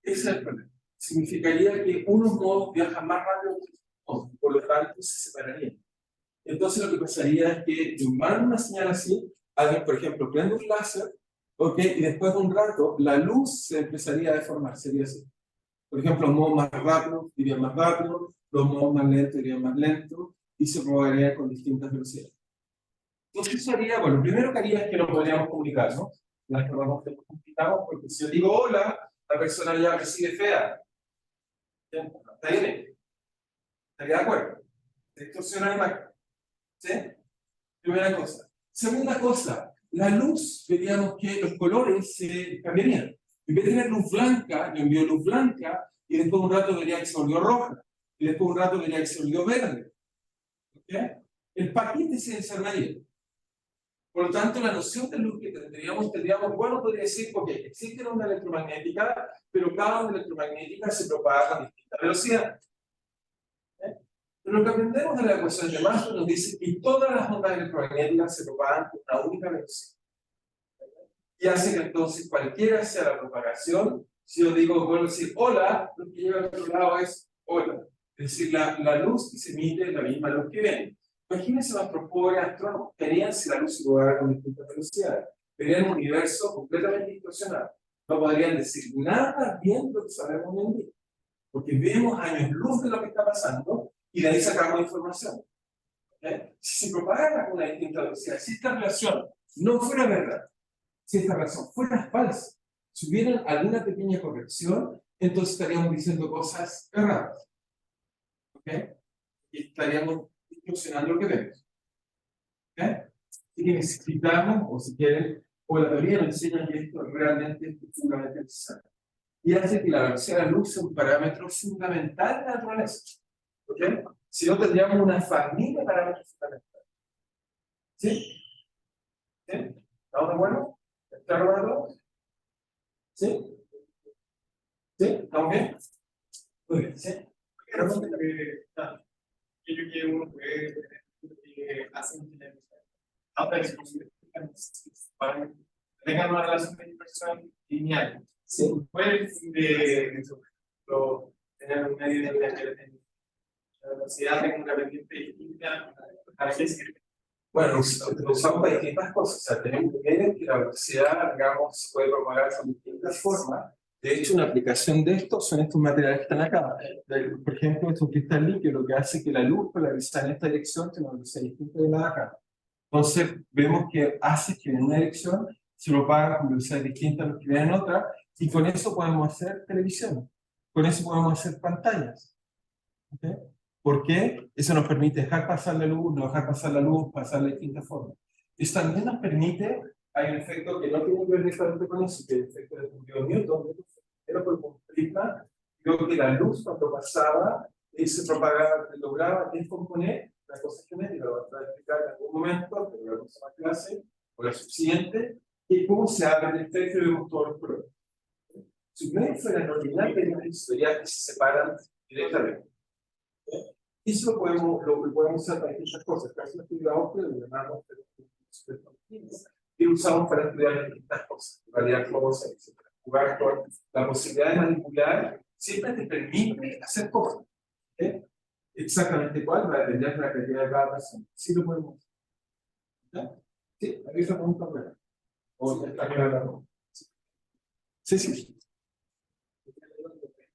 es el problema. Significaría que unos modos viajan más rápido que otros, por lo tanto se separarían. Entonces lo que pasaría es que yo mando una señal así, alguien por ejemplo prende un láser, y después de un rato la luz se empezaría a deformar, sería así. Por ejemplo, los modos más rápidos irían más rápido, los modos más lentos irían más lentos, y se propagarían con distintas velocidades. Entonces eso haría, bueno, lo primero que haría es que nos podríamos comunicar, ¿no? Las que nos comunicamos, porque si yo digo hola, la persona ya recibe fea. ¿Está bien? ¿Estaría de acuerdo? Distorsiona la imagen. ¿Sí? Primera cosa. Segunda cosa, la luz, veríamos que los colores se cambiarían. En vez de tener luz blanca, yo envío luz blanca, y después de un rato vería que se volvió roja, y después de un rato vería que se volvió verde. ¿Ok? El paquete se desarmaría. Por lo tanto, la noción de luz que tendríamos, bueno, podría decir, ok, existe una electromagnética, pero cada onda electromagnética se propaga a distinta velocidad. Pero lo que aprendemos de la ecuación de Maxwell nos dice que todas las ondas electromagnéticas se propagan con una única velocidad. Y hace que entonces cualquiera sea la propagación, si yo digo, vuelvo a decir hola, lo que llega al otro lado es hola. Es decir, la luz que se emite es la misma luz que ven. Imagínense los pobres astrónomos, verían si la luz se propagara con distintas velocidades. Verían un universo completamente distorsionado. No podrían decir nada bien de lo que sabemos hoy en día. porque vemos años luz de lo que está pasando y de ahí sacamos información. ¿Okay? Si se propagara con una distinta velocidad, si esta relación no fuera verdad, si esta relación fuera falsa, si hubiera alguna pequeña corrección, entonces estaríamos diciendo cosas erradas. ¿Ok? Y estaríamos distorsionando lo que vemos. ¿Ok? Así que necesitamos, o si quieren, o la teoría nos enseña que esto realmente es profundamente necesario. Y hace que la velocidad de la luz sea un parámetro fundamental de la naturaleza. ¿Ok? Si no, tendríamos una familia de parámetros fundamentales. ¿Sí? ¿Sí? ¿Estamos de acuerdo? ¿Está de acuerdo? ¿Sí? ¿Sí? ¿Estamos bien? Muy bien, ¿sí? Aquello que uno puede hacer ahora que para tengan una relación de inversión lineal. Sí. Puede tener un medio de la velocidad tenga una pendiente distinta. ¿Para qué sirve? Bueno, lo usamos para distintas cosas. O sea, tenemos que ver que la velocidad, digamos, se puede propagar de distintas formas. De hecho, una aplicación de esto son estos materiales que están acá. Por ejemplo, es un cristal líquido, lo que hace que la luz polarizada en esta dirección tenga una velocidad distinta de la de acá. Entonces, vemos que hace que en una dirección se propaga con velocidades distintas a los que ven en otra, y con eso podemos hacer televisión. Con eso podemos hacer pantallas. ¿Okay? ¿Por qué? Eso nos permite dejar pasar la luz, no dejar pasar la luz, pasar de distintas formas. Eso también nos permite, hay un efecto que no tiene que ver directamente con eso, que es el efecto de Newton, pero por un prisma, vio que la luz cuando pasaba, se propagaba, lograba descomponer la cosa genética, lo voy a explicar en algún momento, pero la próxima clase, o la subsiguiente, y cómo se abre el efecto y vemos todos los colores. Si no fuera normal, tenemos historias que se separan directamente. Eso lo podemos usar para distintas cosas. Casi la actividad óptica lo llamamos y lo usamos para estudiar distintas cosas. Variar cosas, etc. Jugar con la posibilidad de manipular siempre te permite hacer cosas. ¿Okay? Exactamente cuál va a depender de la creatividad de cada persona. Sí lo podemos hacer. ¿Okay? Sí, aquí está con un problema. O está claro. Sí, sí.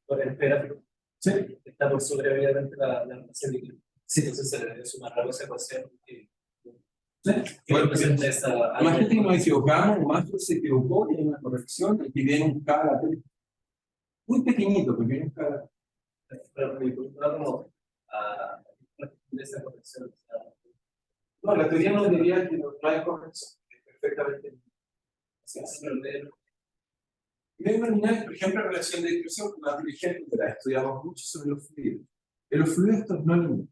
Por el pedagógico. Sí. Está por sobre obviamente la relación de sí, entonces se le debe sumar la ecuación que representa esa. Imagínate que nos equivocamos, Mastro se equivocó y hay una corrección y viene un K muy pequeñito, pero viene un K. Pero mi pregunta como de esa corrección. No, la teoría no diría que no hay corrección, es perfectamente. Por ejemplo, la relación de dispersión con la inteligencia, la estudiamos mucho sobre los fluidos. En los fluidos esto no es lineal.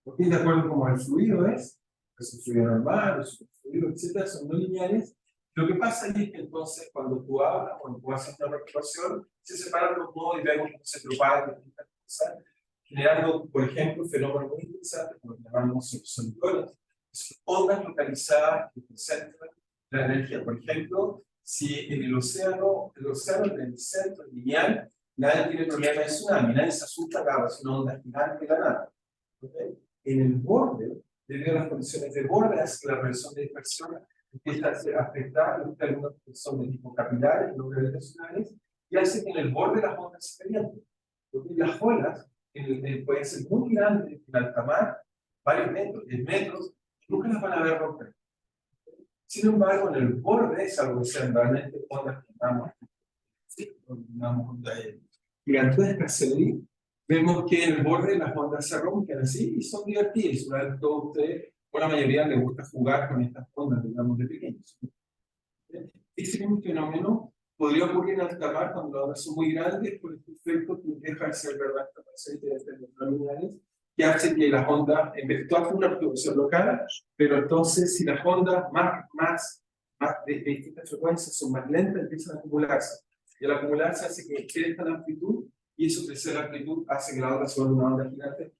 ¿Okay? De acuerdo como el fluido es un fluido normal, el superfluido, etcétera, son no lineales. Lo que pasa es que entonces cuando tú hablas, cuando tú haces una recuperación, se separan los modos y vemos cómo se propagan distintas cosas, generando, por ejemplo, fenómenos muy interesantes como los llamamos sonicones, que son ondas localizadas que concentran la energía. Por ejemplo, si en el océano en el centro lineal, nadie tiene problema de tsunami, nadie se asusta cada vez una onda gigante de la nada. ¿Okay? En el borde, debido a las condiciones de borde, hace que la relación de dispersión empieza a afectar algunas que son de tipo capilares, no gravitacionales, y hace que en el borde las ondas se calienten. Porque las olas pueden ser muy grandes en alta mar, varios metros, 10 metros, y nunca las van a ver romper. Sin embargo, en el borde, salvo que sean realmente ondas que llamamos ondas gigantescas, vemos que en el borde las ondas se rompen así y son divertidas. Una vez todos ustedes, o la mayoría, les gusta jugar con estas ondas, digamos, de pequeños. Ese mismo fenómeno podría ocurrir en alta mar cuando las ondas son muy grandes, por este efecto que deja de ser verdad esta presencia de los terminales, que hace que las ondas, en vez de todas una perturbación local, pero entonces si las ondas más de distintas frecuencias son más lentas, empiezan a acumularse. Y al acumularse hace que crezca la amplitud, y eso crecer la amplitud hace que la onda sea una onda gigante.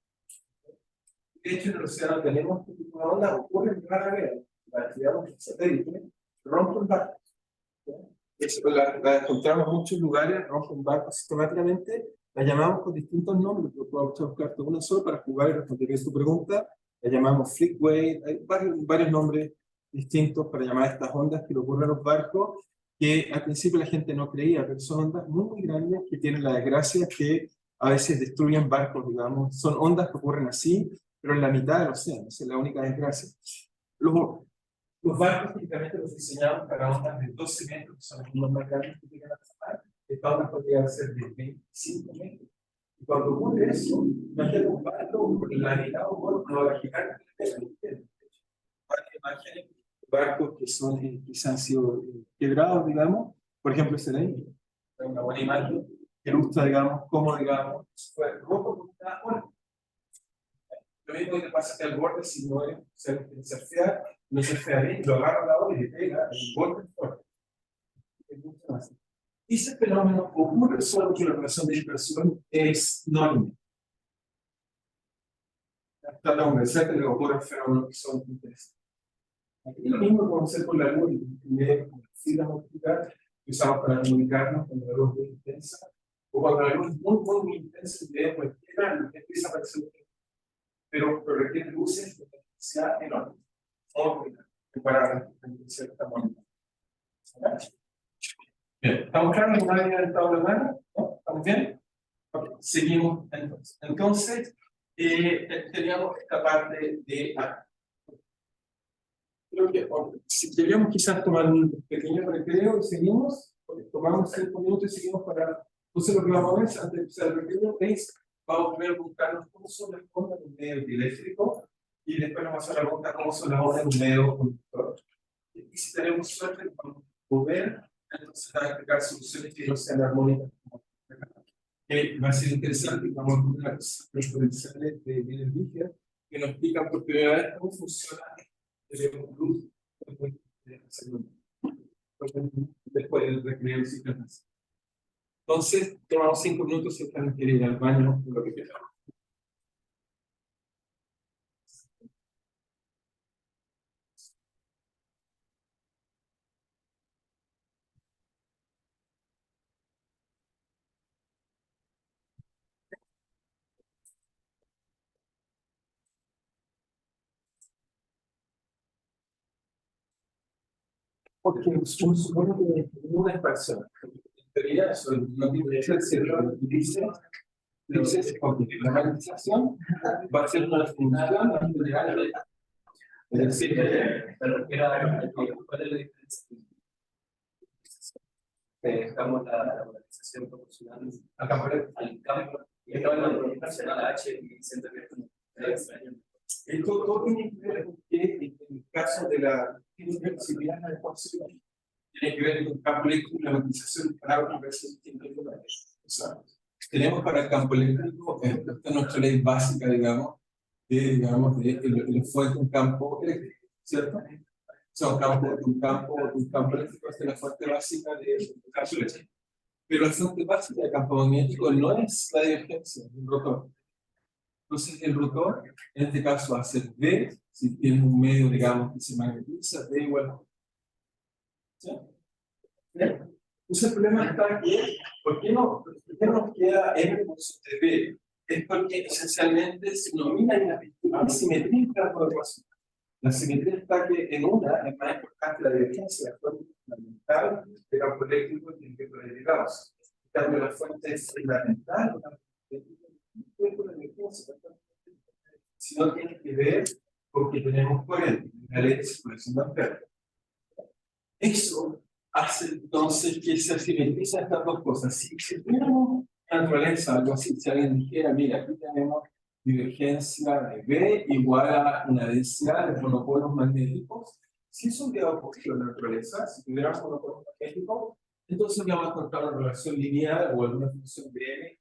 De hecho, en el océano tenemos este tipo de ondas, ocurre en rara vez. La actividad de satélite rompen barcos. La encontramos en muchos lugares, rompen barcos sistemáticamente, la llamamos con distintos nombres, pero puedo buscar todo uno solo para jugar y responder a tu pregunta. La llamamos Fleetway, hay varios nombres distintos para llamar a estas ondas que le ocurren a los barcos, que al principio la gente no creía, pero son ondas muy, muy grandes que tienen la desgracia que a veces destruyen barcos, digamos, son ondas que ocurren así, pero en la mitad del océano, esa es la única desgracia. Los barcos típicamente los diseñamos para ondas de 12 metros, que son los más grandes que llegan a mar. Esta onda podría ser de 25 metros. Y cuando ocurre eso, imagínate un barco con la mitad o bueno, no va a girar. Imaginen barcos que son, que se han sido quebrados, digamos, por ejemplo, ese de ahí, una buena imagen que ilustra, digamos, cómo, digamos, fue roto por una ola. Lo mismo que pasa que al borde, si no es surfear, no surfea bien, lo agarra la ola y le pega, el golpe es fuerte. Es mucho más. Y ese fenómeno ocurre solo que la relación de dispersión es no lineal. Hasta la universidad que le ocurren fenómenos que son interesantes. Aquí lo mismo podemos hacer con la luz, con las fibras ópticas que usamos para comunicarnos cuando la luz es muy intensa, o cuando la luz es muy intensa y de cualquiera, lo que empieza a aparecer, pero requiere luces de intensidad enorme, para la intensidad de esta moneda. Bien, ¿estamos claros en una línea del estado de mano? ¿No? ¿Estamos bien? Okay. Seguimos entonces. Entonces, teníamos esta parte de A. Creo que si queríamos quizás tomar un pequeño recreo y seguimos, tomamos 5 minutos y seguimos para. Entonces, lo que vamos a ver antes de empezar el recreo es, vamos primero a preguntarnos cómo son las ondas de un medio eléctrico y después nos vamos a preguntar cómo son las ondas de un medio conductor. Y si tenemos suerte, vamos a poder entonces a explicar soluciones que no sean armónicas. Va a ser interesante, vamos a ver las exponenciales de energía que nos explican por primera vez cómo funciona el luz después del recreo del ciclo. Entonces, tomamos 5 minutos si están quieren ir al baño, lo que quieran. Porque supone que una expansión. En teoría, eso no tiene que ser lo que dice, porque la magnetización va a ser una función general de. Es decir, pero ¿cuál es la diferencia? Dejamos la polarización proporcional al campo y estamos proporcional a H y siento que es extraño. Esto todo tiene que ver con que en el caso de la flexibilidad de la ecuación tiene que ver con el campo eléctrico y la magnetización de parábolas versus distintos lugares. O sea, tenemos para el campo eléctrico, esta es nuestra ley básica, digamos, de el fuente de un campo eléctrico, ¿cierto? O sea, un campo eléctrico es la fuente básica del campo eléctrico. Pero la fuente básica del campo magnético no es la divergencia del rotor. Entonces, el rotor, en este caso, va a ser D, si tiene un medio, digamos, que se magnetiza, D igual a. ¿Sí? ¿Bien? Entonces, el problema está aquí, ¿por qué no nos queda M por sobre B? Es porque esencialmente se denomina una simetría en la ecuación. La simetría está que en una es más importante la divergencia, la fuente fundamental del campo eléctrico tiene que poner ligados. En cambio, la fuente es fundamental, si no tiene que ver con que tenemos corriente, la ley de circulación de Ampere. Eso hace entonces que se simetricen estas dos cosas. Si tuviéramos naturaleza, algo así, si alguien dijera, mira, aquí tenemos divergencia de B igual a una densidad de monopolos magnéticos, si eso hubiera ocurrido en la naturaleza, si tuviéramos monopolos magnéticos, entonces vamos a encontrar una relación lineal o alguna función de M.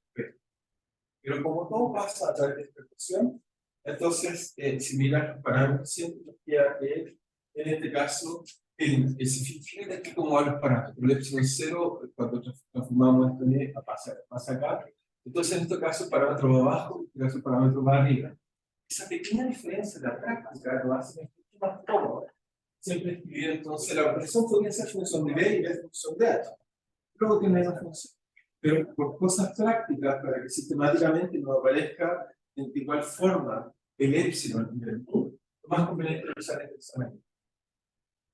Pero como todo pasa a través de esta ecuación, entonces, si miras los parámetros, siempre nos queda que, en este caso, fíjate aquí cómo van los parámetros. El epsilon 0, cuando transformamos esto en pasa acá. Entonces, en este caso, el parámetro va abajo, en este caso, el parámetro va arriba. Esa pequeña diferencia de la práctica lo hace mucho más cómodo. Siempre escribir, entonces, la operación podría ser función de B y B función de H. Luego tiene una función. Pero por cosas prácticas, para que sistemáticamente no aparezca de igual forma el epsilon y el mu, lo más conveniente es usar este examen.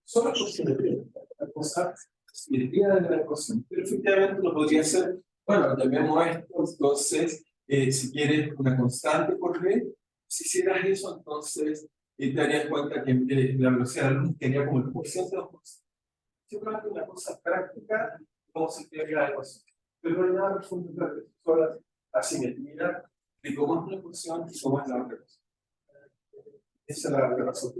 Solo por simetría, la cosa, simetría de la ecuación. Pero efectivamente lo podría hacer, bueno, llamemos esto, entonces si quieres una constante por B. Si hicieras eso, entonces te darías cuenta que la velocidad de la luz tenía como el porcentaje de 2%. Simplemente una cosa práctica, cómo se escribe la ecuación. Pero no hay nada profundo entre las solo la simetría de cómo es una ecuación y cómo es la otra ecuación. Esa es la razón.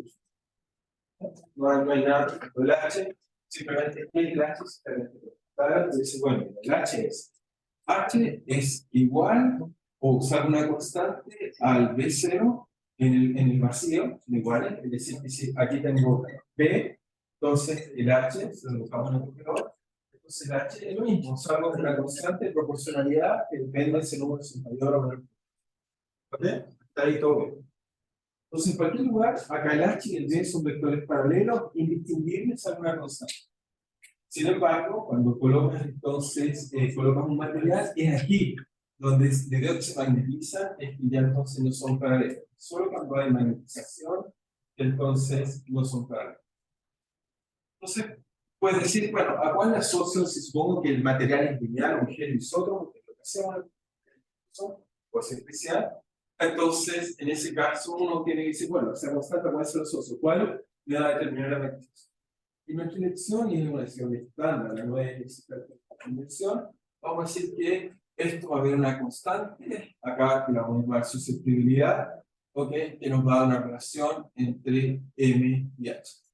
No hay nada profundo. El H, simplemente el H es diferente. Dice, bueno, el H es igual o usar una constante al B0 en el vacío, igual, es decir, que si aquí tengo B, entonces el H, se lo buscamos en el calculador, entonces el H es lo mismo, usamos una constante de proporcionalidad que depende de ese número si mayor o menor. ¿Ok? Está ahí todo bien. Entonces, en cualquier lugar, acá el H y el B son vectores paralelos, indistinguibles a una constante. Sin embargo, cuando colocas entonces, colocas un material, es aquí donde debido a que se magnetiza, es que ya entonces no son paralelos. Solo cuando hay magnetización, entonces no son paralelos. Entonces, puedes decir, bueno, ¿a cuál le asocio si supongo que el material es lineal, homogéneo, isótopo, que es lo que hacemos, por simplicidad? Entonces, en ese caso, uno tiene que decir, bueno, esa constante, ¿cuál es el asocio? ¿Cuál me va a determinar la magnetización? Y nuestra elección, y es una elección estándar, no es la convención, vamos a decir que esto va a haber una constante, acá le vamos a llamar susceptibilidad, ¿okay? Que nos va a dar una relación entre M y H.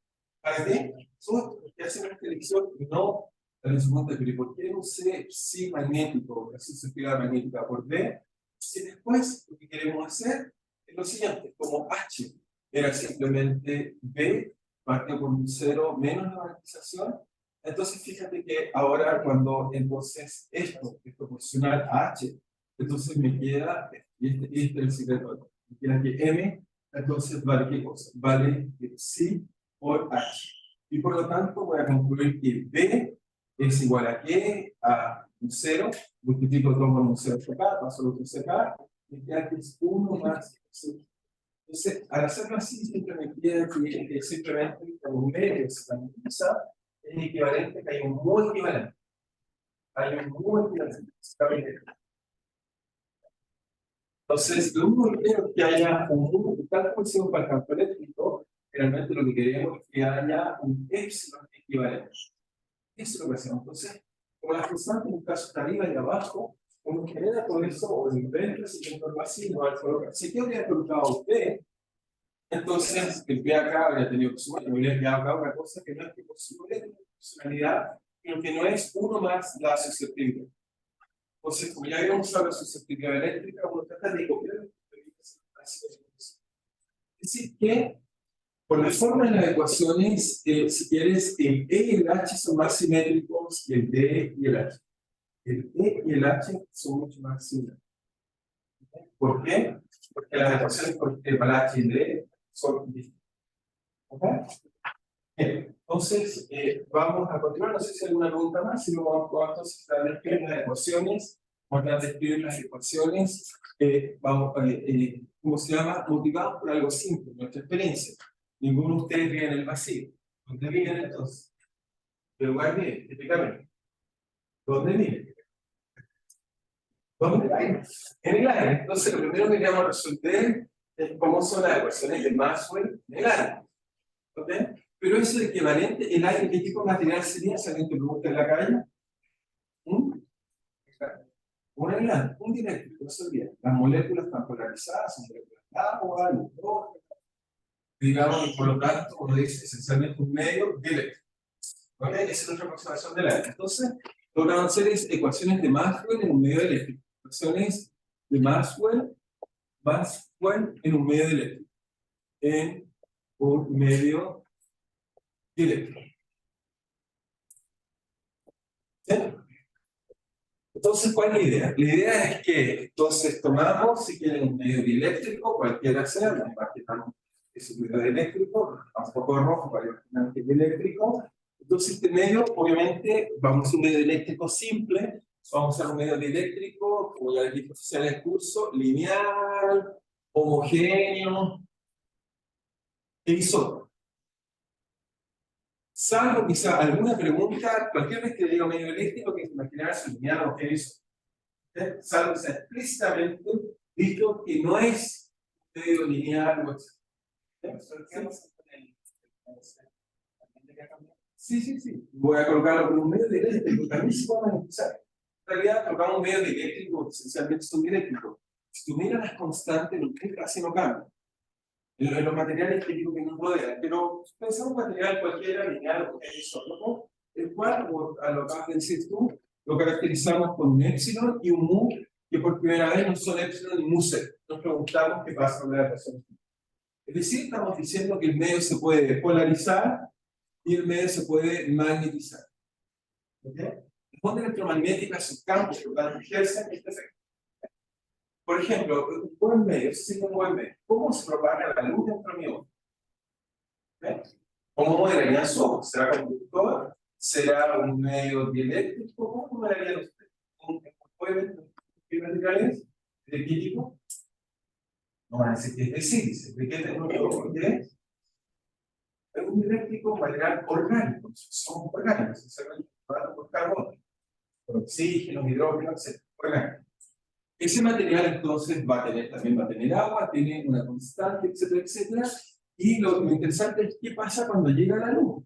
¿Para qué? Porque hacemos esta elección no la segunda, pero ¿por qué no usé psi magnético, la susceptibilidad magnética por B? Si después lo que queremos hacer es lo siguiente, como H era simplemente B, partió por un 0 menos la magnetización, entonces fíjate que ahora cuando entonces esto es proporcional a H, entonces me queda, y este es el secreto, me queda que M, entonces vale ¿qué cosa? Vale psi por H. Y por lo tanto voy a concluir que B es igual a ¿qué? A un 0, multiplico todo con un 0 acá, paso lo que acá, me queda que es 1 más 0. Entonces, al hacerlo así, siempre me queda que simplemente como medio se magnetiza, es equivalente que hay un muy equivalente. Hay un muy equivalente. Entonces, lo único que quiero es que haya un muy, tal como hicimos para el campo eléctrico, realmente lo que queremos es que haya un épsilon equivalente. Eso es lo que hacemos. Entonces, como las constantes en un caso está arriba y abajo, uno genera todo eso o lo inventa, si tiene algo así, no va a colocar. Si yo hubiera colocado B, entonces el B acá habría tenido que sumar, y habría quedado acá una cosa que no es que por su personalidad, sino que no es uno más la susceptibilidad. Entonces, como ya habíamos usado la susceptibilidad eléctrica, uno trata de copiar. Es decir, que por la forma de las ecuaciones, si quieres, el E y el H son más simétricos que el D y el H. El E y el H son mucho más similares. ¿Por qué? Porque las ecuaciones para el H y el D son distintas. ¿Okay? Entonces, vamos a continuar. No sé si hay alguna pregunta más. Si no, vamos a describir las ecuaciones. Vamos a describir las ecuaciones. ¿Cómo se llama? Motivados por algo simple, nuestra experiencia. Ninguno de ustedes vive en el vacío. ¿Dónde viven entonces? ¿Qué lugar viven? Explícame. ¿Dónde viven? ¿Dónde viven? En el aire. Entonces, lo primero que queremos resolver es cómo son las ecuaciones de Maxwell en el aire. ¿Ok? Pero eso es equivalente. ¿El aire qué tipo de material sería? Si alguien te pregunta en la calle. Un aislante, un dieléctrico, eso es bien. Las moléculas están polarizadas, son moléculas de agua, hidrógeno. Digamos, y por lo tanto, uno dice esencialmente un medio dieléctrico. ¿Ok? Esa es nuestra aproximación del aire. Entonces, lo que vamos a hacer es ecuaciones de Maxwell en un medio eléctrico. Ecuaciones de Maxwell en un medio eléctrico. En un medio eléctrico. ¿Sí? Entonces, ¿cuál es la idea? La idea es que entonces tomamos, si quieren, un medio dieléctrico, cualquiera sea, no es un medio dieléctrico, un poco rojo para imaginar que es dieléctrico. Entonces, este medio, obviamente, vamos a un medio eléctrico simple, vamos a un medio dieléctrico, como ya les dije en el curso, lineal, homogéneo, e isótopo. Salvo quizá alguna pregunta, cualquier vez que diga medio eléctrico, que imaginar si lineal o qué es. Salvo que sea explícitamente dicho que no es medio lineal o etcétera. Sí, sí, sí. Voy a colocarlo como un medio dieléctrico, también se puede manifestar. En realidad, colocamos un medio dieléctrico, esencialmente son dieléctricos. Si tú miras las constantes, lo que casi no cambia. En los materiales que nos rodean, pero pensamos un material cualquiera, lineal o isótopo, el cual, como a lo que acabas de decir tú, lo caracterizamos con un epsilon y un mu, que por primera vez no son epsilon y mu cero. Nos preguntamos qué pasa con la relación. Es decir, estamos diciendo que el medio se puede polarizar y el medio se puede magnetizar. ¿Ok? Las ondas electromagnéticas, sus campos, por lo tanto, ejercen este efecto. Por ejemplo, un buen medio, si un buen medio, ¿cómo se propaga la luz dentro de mi ojo? ¿Cómo modelarían su ojo? ¿Será conductor? ¿Será un medio dieléctrico? ¿Cómo modelarían ustedes? ¿Un qué materiales? ¿De qué tipo? No van a decir que es de sílice. ¿De qué tecnología? ¿Qué es? Es un dieléctrico material orgánico. Son orgánicos, esencialmente formados por carbono, por oxígeno, hidrógeno, etc. Orgánicos. Ese material entonces también va a tener agua, tiene una constante, etcétera, etcétera. Y lo interesante es qué pasa cuando llega la luz.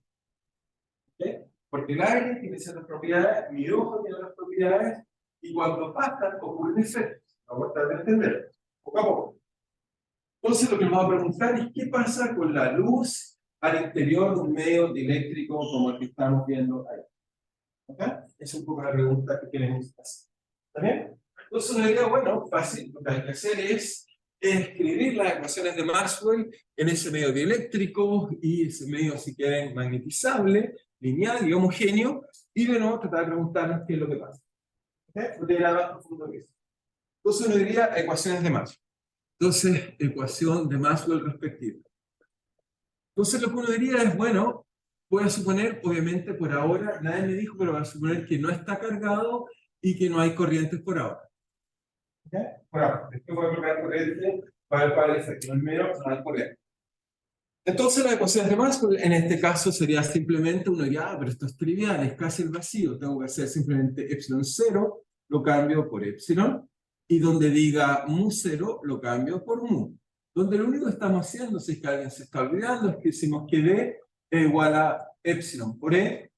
¿Okay? Porque el aire tiene ciertas propiedades, mi ojo tiene otras propiedades, y cuando pasan ocurren efectos. Vamos a tratar de entender, poco a poco. Entonces lo que nos vamos a preguntar es qué pasa con la luz al interior de un medio dieléctrico como el que estamos viendo ahí. ¿Okay? Es un poco la pregunta que queremos hacer. ¿Está bien? Entonces una idea, bueno, fácil, lo que hay que hacer es escribir las ecuaciones de Maxwell en ese medio dieléctrico y ese medio, si quieren, magnetizable, lineal y homogéneo, y de nuevo tratar de preguntarnos qué es lo que pasa. ¿Okay? No tiene nada más profundo que eso. Entonces uno diría ecuaciones de Maxwell. Entonces, ecuación de Maxwell respectiva. Entonces lo que uno diría es, bueno, voy a suponer, obviamente por ahora, nadie me dijo, pero voy a suponer que no está cargado y que no hay corrientes por ahora. ¿Okay? Por ahora, después voy a colocar corriente para el cual efecto el medio no hay corriente. Entonces las ecuaciones de Maxwell, en este caso sería simplemente uno diría, pero esto es trivial, es casi el vacío, tengo que hacer simplemente epsilon 0, lo cambio por epsilon, y donde diga mu 0, lo cambio por mu. Donde lo único que estamos haciendo, si es que alguien se está olvidando, es que decimos que D es igual a epsilon por E,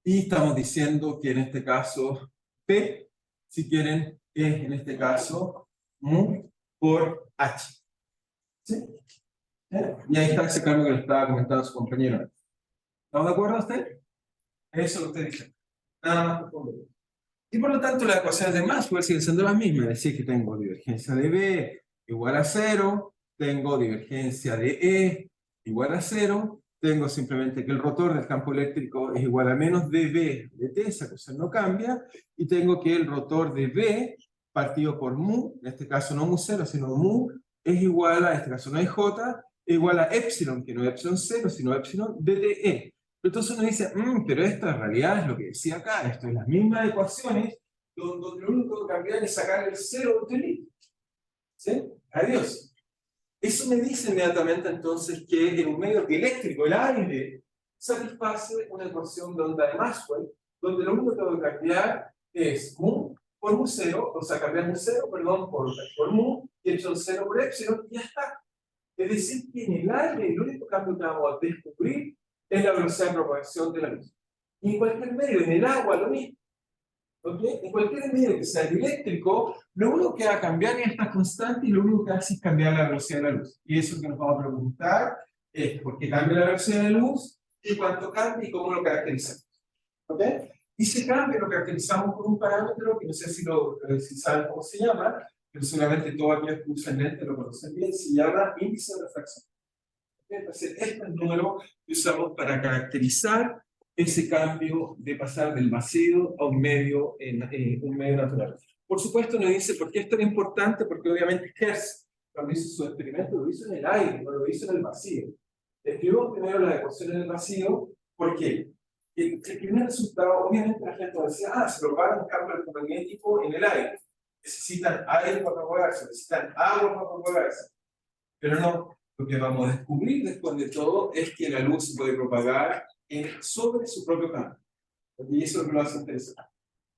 y estamos diciendo que en este caso P, si quieren, es en este caso mu por H. ¿Sí? Y ahí está ese cambio que le estaba comentando su compañero. ¿Estamos de acuerdo usted? Eso es lo que usted dice. Nada más profundo. Y por lo tanto, las ecuaciones de Maxwell siguen siendo las mismas. Es decir, que tengo divergencia de B igual a 0, tengo divergencia de E igual a 0, tengo simplemente que el rotor del campo eléctrico es igual a menos dB de T, esa cosa no cambia, y tengo que el rotor de B partido por mu, en este caso no mu 0, sino mu, es igual a, en este caso no es J, igual a epsilon, que no es epsilon 0, sino epsilon dTE. Entonces uno dice, pero esto en realidad es lo que decía acá, esto es las mismas ecuaciones, donde lo único que cambiar es sacar el 0 de T. ¿Sí? Adiós. Eso me dice inmediatamente entonces que en un medio dieléctrico, el aire, satisface una ecuación de onda de Maxwell, donde lo único que tengo que cambiar es mu por mu 0, o sea, cambiar mu 0, perdón, por mu, y epsilon 0 por epsilon, y ya está. Es decir, que en el aire el único cambio que vamos a descubrir es la velocidad de propagación de la luz. Y en cualquier medio, en el agua, lo mismo. ¿Okay? En cualquier medio que sea eléctrico, lo único que va a cambiar es esta constante y lo único que hace es cambiar la velocidad de la luz. Y eso que nos vamos a preguntar es por qué cambia la velocidad de la luz, y cuánto cambia y cómo lo caracterizamos. ¿Okay? Y se cambia, lo caracterizamos con un parámetro que no sé si saben cómo se llama, pero seguramente todos aquellos que usan lente lo conocen bien, se llama índice de refracción. Entonces, este es el número que usamos para caracterizar ese cambio de pasar del vacío a un medio natural. Por supuesto, nos dice por qué es tan importante, porque obviamente Hertz, cuando hizo su experimento, lo hizo en el aire, no lo hizo en el vacío. Escribimos primero las ecuaciones del vacío, porque el primer resultado, obviamente la gente decía, se propaga un campo electromagnético en el aire. Necesitan aire para propagarse, necesitan agua para propagarse. Pero no, lo que vamos a descubrir después de todo es que la luz se puede propagar sobre su propio campo. Y eso es lo que lo hace interesante.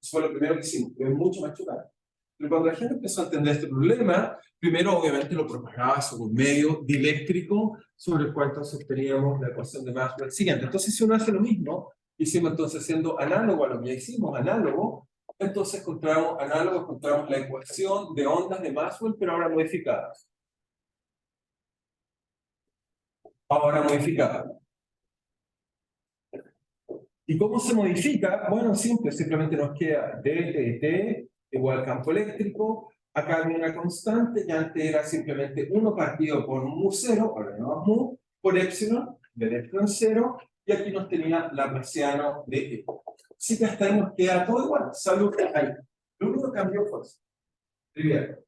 Eso fue lo primero que hicimos, pero es mucho más chocante. Pero cuando la gente empezó a entender este problema, primero obviamente lo propagaba sobre un medio dieléctrico sobre el cual entonces teníamos la ecuación de Maxwell siguiente. Entonces si uno hace lo mismo, hicimos entonces siendo análogo a lo que ya hicimos, análogo, entonces encontramos la ecuación de ondas de Maxwell, pero ahora modificada. ¿Y cómo se modifica? Bueno, simple, simplemente nos queda dT igual campo eléctrico. Acá hay una constante que antes era simplemente 1 partido por mu0, ahora llamamos mu, por epsilon, de epsilon 0, y aquí nos tenía Laplaciano de E. Así que hasta ahí nos queda todo igual, salud ahí. Lo único que cambió fue eso. Trivial.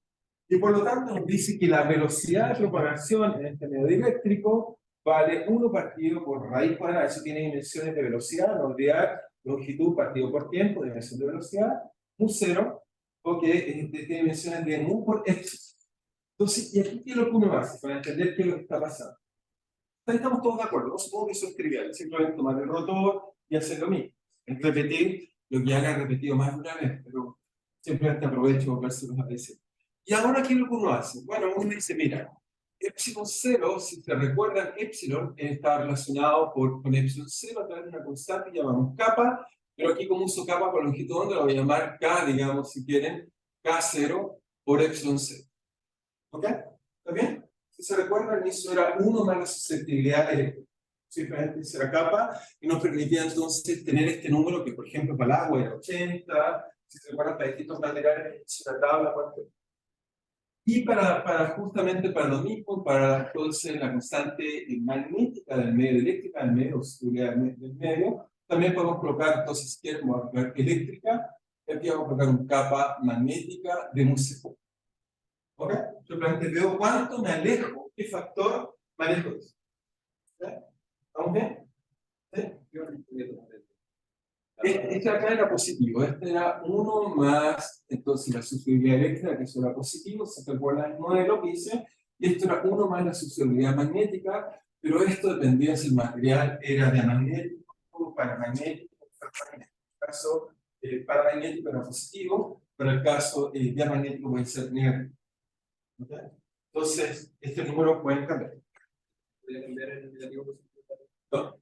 Y por lo tanto nos dice que la velocidad de propagación en este medio dieléctrico vale 1 partido por raíz cuadrada. Eso tiene dimensiones de velocidad, no olvidar longitud partido por tiempo, dimensión de velocidad, mu0, o que tiene dimensiones de mu por epsilon. Entonces, ¿y aquí qué es lo que uno hace para entender qué es lo que está pasando? Estamos todos de acuerdo, no supongo que eso es trivial, simplemente tomar el rotor y hacer lo mismo. Es repetir lo que ya he repetido más de una vez, pero simplemente aprovecho para verse los veces. Y ahora, ¿qué es lo que uno hace? Bueno, uno dice, mira, epsilon 0, si te recuerdan, epsilon está relacionado con epsilon 0 a través de una constante que llamamos kappa, pero aquí como uso kappa por longitud de onda, lo voy a llamar K, digamos, si quieren, K0 por epsilon 0. ¿Ok? ¿Está bien? Si se recuerdan, eso era 1 más la susceptibilidad eléctrica. Simplemente se era kappa y nos permitía entonces tener este número que, por ejemplo, para el agua era 80, si se recuerdan, para distintos materiales es una tabla. Y justamente para lo mismo, para entonces la constante magnética del medio, eléctrica del medio, del medio, también podemos colocar, entonces, si queremos colocar eléctrica, aquí vamos a colocar un capa magnética de un segundo. ¿Ok? Simplemente veo cuánto me alejo, qué factor me alejo de eso. ¿Estamos bien? ¿Sí? Este acá era positivo, este era 1 más, entonces la susceptibilidad eléctrica, que eso era positivo, se recuerda el modelo que hice, y esto era 1 más la susceptibilidad magnética, pero esto dependía si el material era diamagnético, paramagnético, en el caso paramagnético era positivo, pero en el caso diamagnético puede ser negativo. ¿Okay? Entonces, este número puede cambiar. ¿Podría cambiar el negativo positivo? No,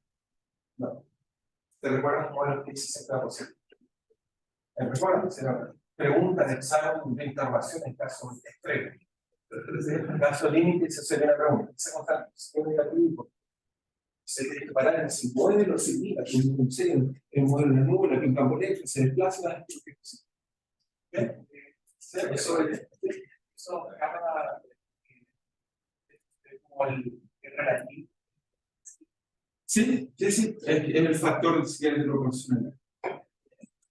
no. ¿Te recuerdas cómo era el 60%? Recuerda, será preguntas de examen de interrogación en caso extremo. En caso límite, se hace una pregunta. Esa constante es negativo. Se tiene que parar en si mueve o si mira, que un museo, que mueve una nube, que un campo eléctrico, se desplaza. Eso acaba como el relativo. Sí, sí, sí, es el factor si quieres de proporcionalidad.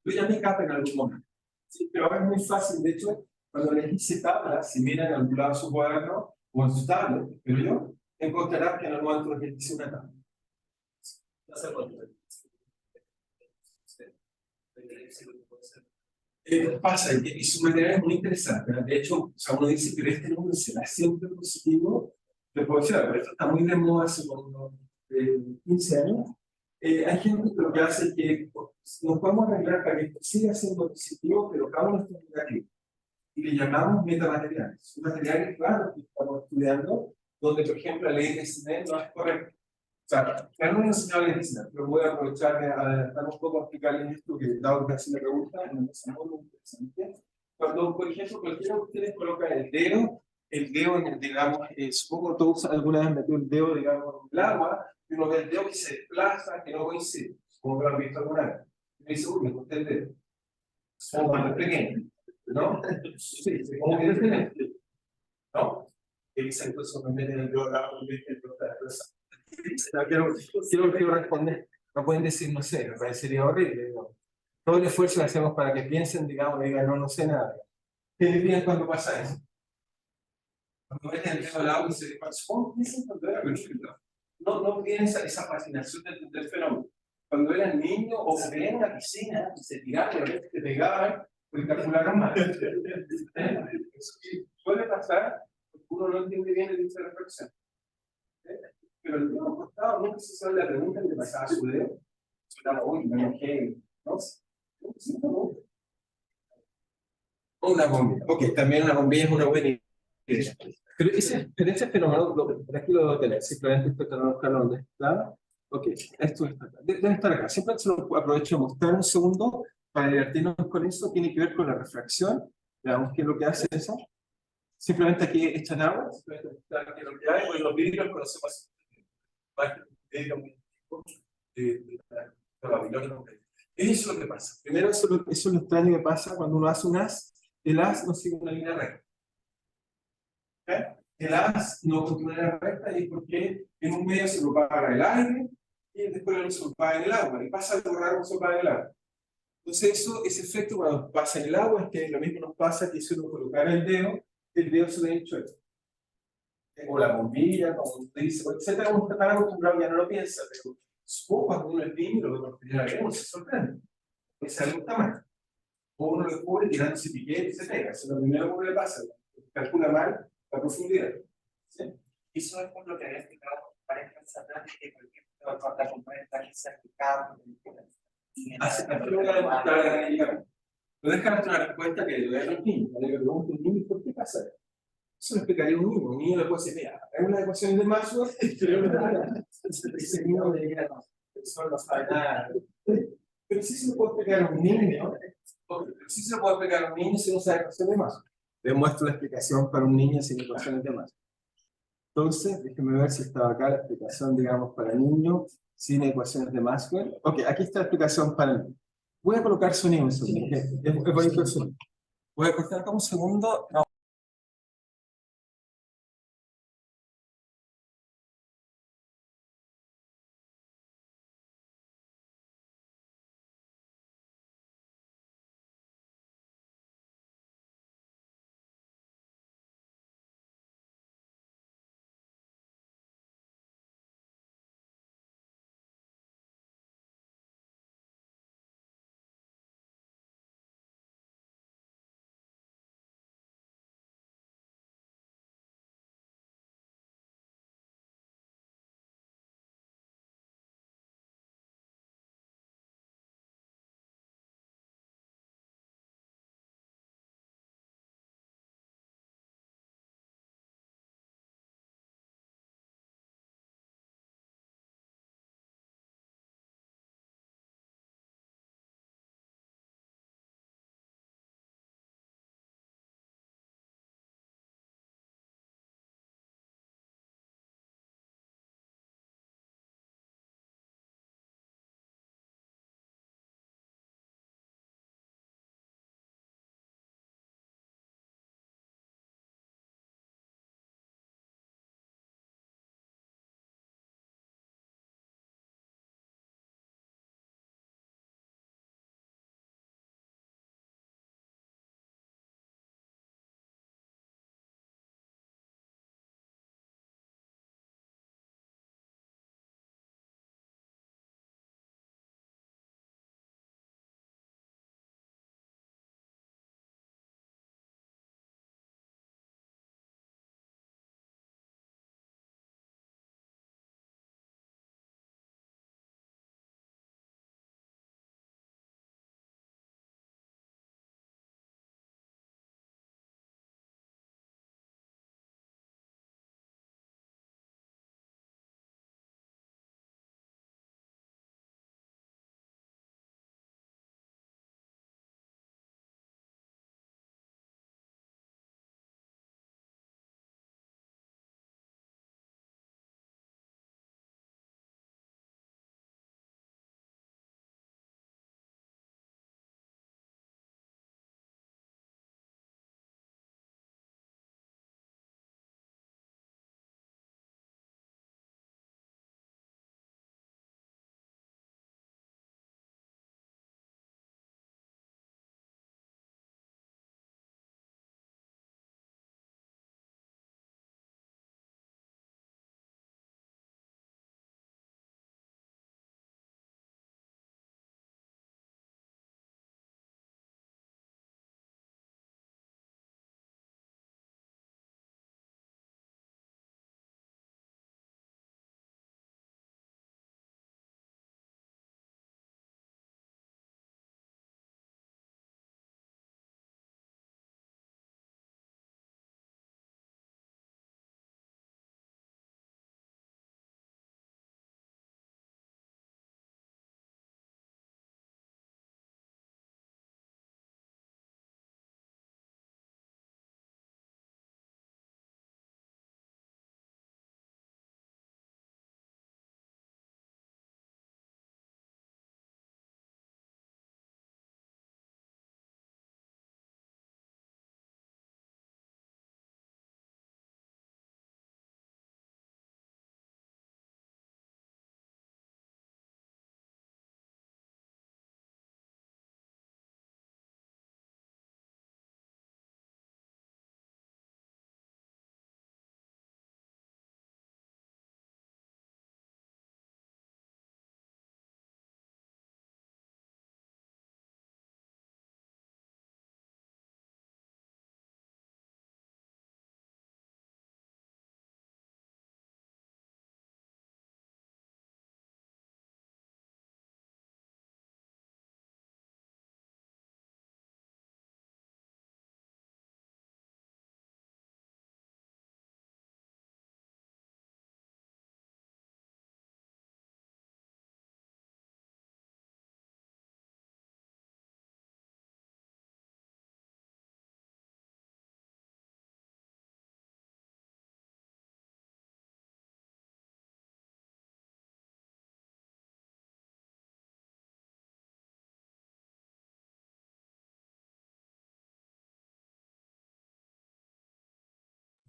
Yo ya me capa en algún momento. Sí, pero ahora es muy fácil, de hecho, cuando les hice tablas, si miran en algún lado su cuaderno o en su tablet, pero yo, encontrarán que en algún momento les hice una tabla. Pasa, y su material es muy interesante, ¿no? De hecho, o sea, uno dice, pero este número será siempre positivo. Te puedo decir, pero esto está muy de moda hace como unos 15 años. Hay gente que lo que hace es que nos podemos arreglar para que esto siga siendo positivo, pero cada uno está negativo. Y le llamamos metamateriales. Son materiales raros que estamos estudiando, donde, por ejemplo, la ley de Snell no es correcta. O sea, ya no me he enseñado la ley de Snell, pero voy a aprovechar de adelantar un poco a explicarles esto, que dado que hace la pregunta, me parece muy interesante. Cuando, por ejemplo, cualquiera de ustedes coloca el dedo, digamos, supongo todos alguna vez metió el dedo, digamos, en el agua, y uno ve el dedo que se desplaza, que no coincide, como que lo han visto alguna vez. Y me dice, uy, me corté el dedo. Son más pequeños, ¿no? Sí, como que es ¿no? Y dice, entonces me meten el dedo al agua, y el dedo de la cosa. Quiero responder. No pueden decir, no sé, me parecería horrible. ¿No? Todo el esfuerzo que hacemos para que piensen, digamos, digan, no, no sé nada. ¿Qué dirían cuando pasa eso? Cuando meten el dedo al agua y se despacha, ¿cómo piensan cuando era pequeño? No tienen esa fascinación de entender el fenómeno. Cuando eran niños o se veían en la piscina y se tiraban, a veces te pegaban, pues calcularon mal. Eso suele pasar porque uno no entiende bien el índice de reflexión. Pero el dedo costado nunca se sabe la pregunta que le pasaba a su dedo. Sonaba, uy, me enojé. No sé. No. Una bombilla. Ok, también una bombilla es una buena idea. Pero ese fenómeno, por aquí lo debo tener, simplemente estoy tratando de buscar dónde está. Ok, esto está acá. Debe estar acá. Siempre se lo aprovecho de mostrar un segundo para divertirnos con eso. Tiene que ver con la refracción. Veamos qué es lo que hace eso. Simplemente aquí echan agua. Simplemente aquí lo que hay. Bueno, los vidrios conocemos más de Babilonia. Eso es lo que pasa. Primero, eso es lo extraño que pasa cuando uno hace un haz. El haz no sigue una línea recta. ¿Okay? El haz no continúa una línea recta y es porque en un medio se propaga el aire y después no se propaga en el agua. Y pasa algo raro cuando se propaga en el agua. Entonces, ese efecto cuando pasa en el agua es que lo mismo nos pasa que si uno colocara el dedo se le ha hecho esto. O la bombilla, como usted dice, etcétera, uno está tan acostumbrado ya no lo piensa, pero supongo cuando uno es niño, lo que por primera vez uno se sorprende. Porque se gusta más. O uno lo descubre tirándose piquete y se pega. Eso es lo primero que uno le pasa. Calcula mal la profundidad. ¿Sí? Eso es por lo que había explicado varias veces atrás, que por ejemplo, la compañía está certificada. Así que lo voy a demostrar analíticamente. Pero déjame una respuesta que le doy a los niños. Le pregunto a un niño, ¿por qué pasa eso? Eso lo explicaría un niño. Un niño le puede decir, mira, es una ecuación de Maxwell. Ese niño le diría, no, eso no sabe nada. Pero sí se lo puede explicar a un niño. Pero sí se lo puede explicar a un niño si no sabe ecuación de Maxwell. Le muestro la explicación para un niño sin ecuaciones de Maxwell. Entonces, déjenme ver si estaba acá la explicación, digamos, para niños sin ecuaciones de Maxwell. Ok, aquí está la explicación para niños. Voy a colocar sonido en eso. Es bonito el sonido. Voy a cortar acá un segundo. No,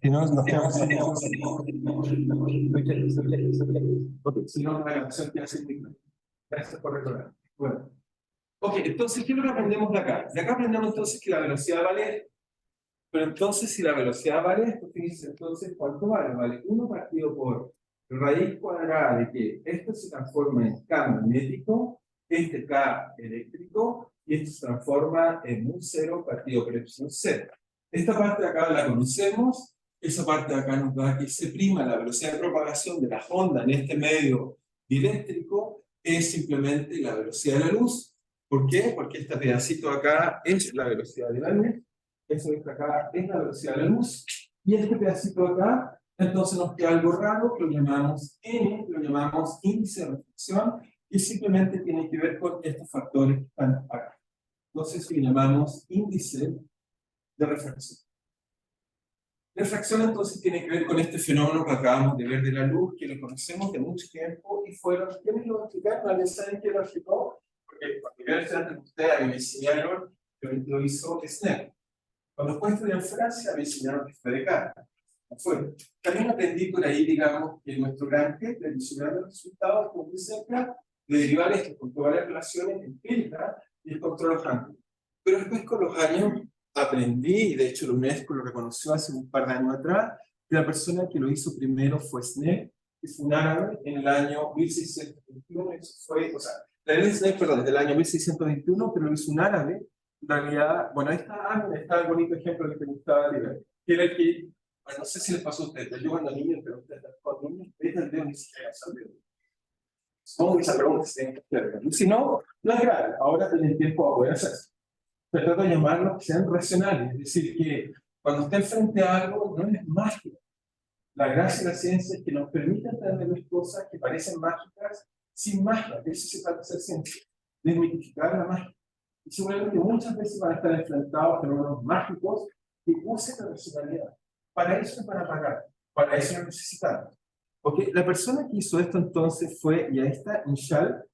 Si no, nos quedamos sin ok, si no, la grabación queda sin micro. Gracias por recordar. Bueno. Ok, entonces, ¿qué es lo que aprendemos de acá? De acá aprendemos entonces que la velocidad vale. Pero entonces, si la velocidad vale esto, fíjense entonces cuánto vale. Vale 1 partido por raíz cuadrada de que esto se transforma en K magnético, este K eléctrico, y esto se transforma en un 0 partido por epsilon 0. Esta parte de acá la conocemos, esa parte de acá nos da que C' la velocidad de propagación de la onda en este medio dieléctrico es simplemente la velocidad de la luz. ¿Por qué? Porque este pedacito de acá es la velocidad de la luz. Eso de acá es la velocidad de la luz, y este pedacito de acá, entonces nos queda algo raro que lo llamamos N, lo llamamos índice de refracción, y simplemente tiene que ver con estos factores que están acá. Entonces lo llamamos índice de refracción. La refracción entonces tiene que ver con este fenómeno que acabamos de ver de la luz, que lo conocemos de mucho tiempo, y fueron, ¿quiénes lo explicaron? ¿Alguien sabe quién lo explicó? Porque cuando yo decía antes que ustedes me enseñaron, lo hizo Snell. Cuando fue a estudiar en Francia, me enseñaron que fue de cara. Fue. También aprendí por ahí, digamos, que nuestro granje, de visualizar los resultados, como dice acá, de derivar esto con todas las relaciones empíricas y el control de los ángulos. Pero después, con los años, aprendí, y de hecho la UNESCO lo reconoció hace un par de años atrás, que la persona que lo hizo primero fue Snell, que fue un árabe en el año 1621. Eso fue, o sea, la ley de Snell, perdón, desde el año 1621, pero lo hizo un árabe. En realidad, bueno, ahí está el bonito ejemplo que te gustaba de que era el que, bueno, no sé si les pasó a ustedes, yo cuando niño, pero ustedes cuando niños, veis el dedo ni siquiera saben. Supongo que esa pregunta se tiene que hacer. Si no, no es grave, ahora tienen tiempo a poder hacerse. Se trata de llamarlos que sean racionales, es decir, que cuando estén frente a algo, no es mágico. La gracia de la ciencia es que nos permite entender cosas que parecen mágicas sin magia. Eso se trata de hacer ciencia, desmitificar la magia. Y seguramente muchas veces van a estar enfrentados a fenómenos mágicos que usen la racionalidad. Para eso es para pagar, para eso lo necesitamos. Okay. La persona que hizo esto entonces fue, y ahí está, Michal,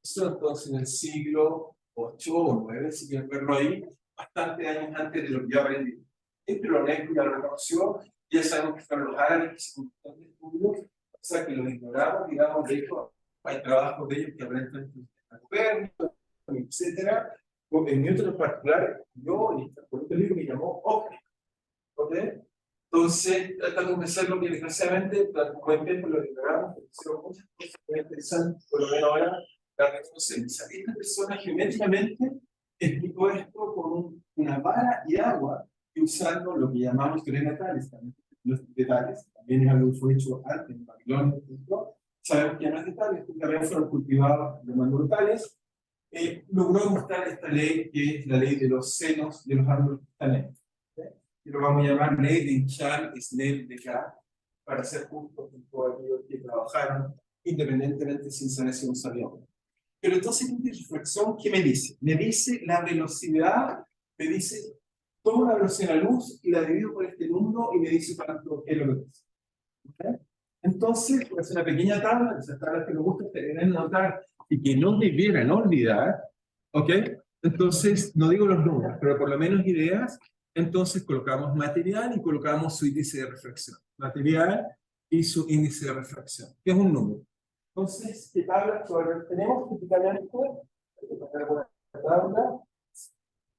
hizo entonces en el siglo 8 o 9, si quieren verlo ahí, bastante años antes de lo que yo aprendí. Pero la UNESCO ya lo reconoció, ya sabemos que fueron los árabes que se montaron de estudios, o sea que los ignoramos, digamos, de hecho, hay trabajos de ellos que aprenden a Copérnico, etcétera. En Newton en particular, yo, por este libro me llamó óptico. ¿Ok? Entonces, tratamos de hacerlo que desgraciadamente, buen tiempo lo ignoramos, pero hicieron muchas cosas muy interesantes, por lo menos ahora la reconocemos. Esta persona geométricamente explicó esto con una vara y agua, y usando lo que llamamos teoría de Tales, los detalles, también es algo que fue hecho antes en Babilonia, sabemos que no es de Tales, porque también fueron cultivados de manera brutales. Logró mostrar esta ley, que es la ley de los senos de los árboles cristalenos. Y lo vamos a llamar ley de Inchal Snell de K, para ser justos con todos aquellos que trabajaron independientemente sin saber si lo sabíamos. Pero entonces, la reflexión, ¿qué me dice? Me dice la velocidad, me dice tomo la velocidad de la luz y la divido por este número y me dice para qué es lo que dice. ¿Okay? Entonces, voy a hacer una pequeña tabla, esas tablas que me gusta tener en notar y que no debieran olvidar, ¿ok? Entonces, no digo los números, pero por lo menos ideas. Entonces, colocamos material y colocamos su índice de refracción. Material y su índice de refracción, que es un número. Entonces, ¿qué tabla tenemos? Típicamente, una tabla.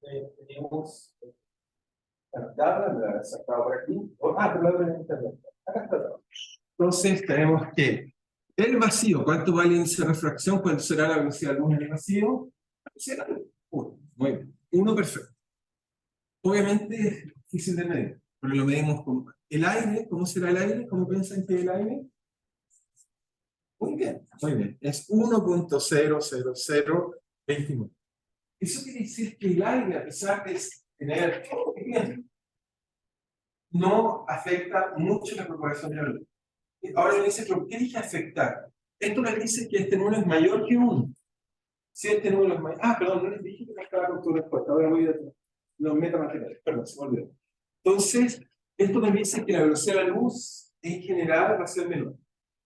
Tenemos la tabla, me la he sacado por aquí. Pero la internet. Acá está la tabla. Entonces, tenemos que el vacío, ¿cuánto vale el índice de refracción? ¿Cuánto será la velocidad de luz en el vacío? Será 1. Muy bien. 1 perfecto. Obviamente es difícil de medir, pero lo medimos con el aire. ¿Cómo será el aire? ¿Cómo piensan que es el aire? Muy bien, muy bien. Es 1.00029. Eso quiere decir que el aire, a pesar de tener no afecta mucho la propagación de la luz. Ahora me dice, ¿pero qué dije afectar? Esto me dice que este número es mayor que 1. Si este número es mayor... perdón, no les dije que no estaba con tu respuesta. Ahora voy a los metamateriales. Perdón, se me olvidó. Entonces, esto me dice que la velocidad de la luz en general va a ser menor.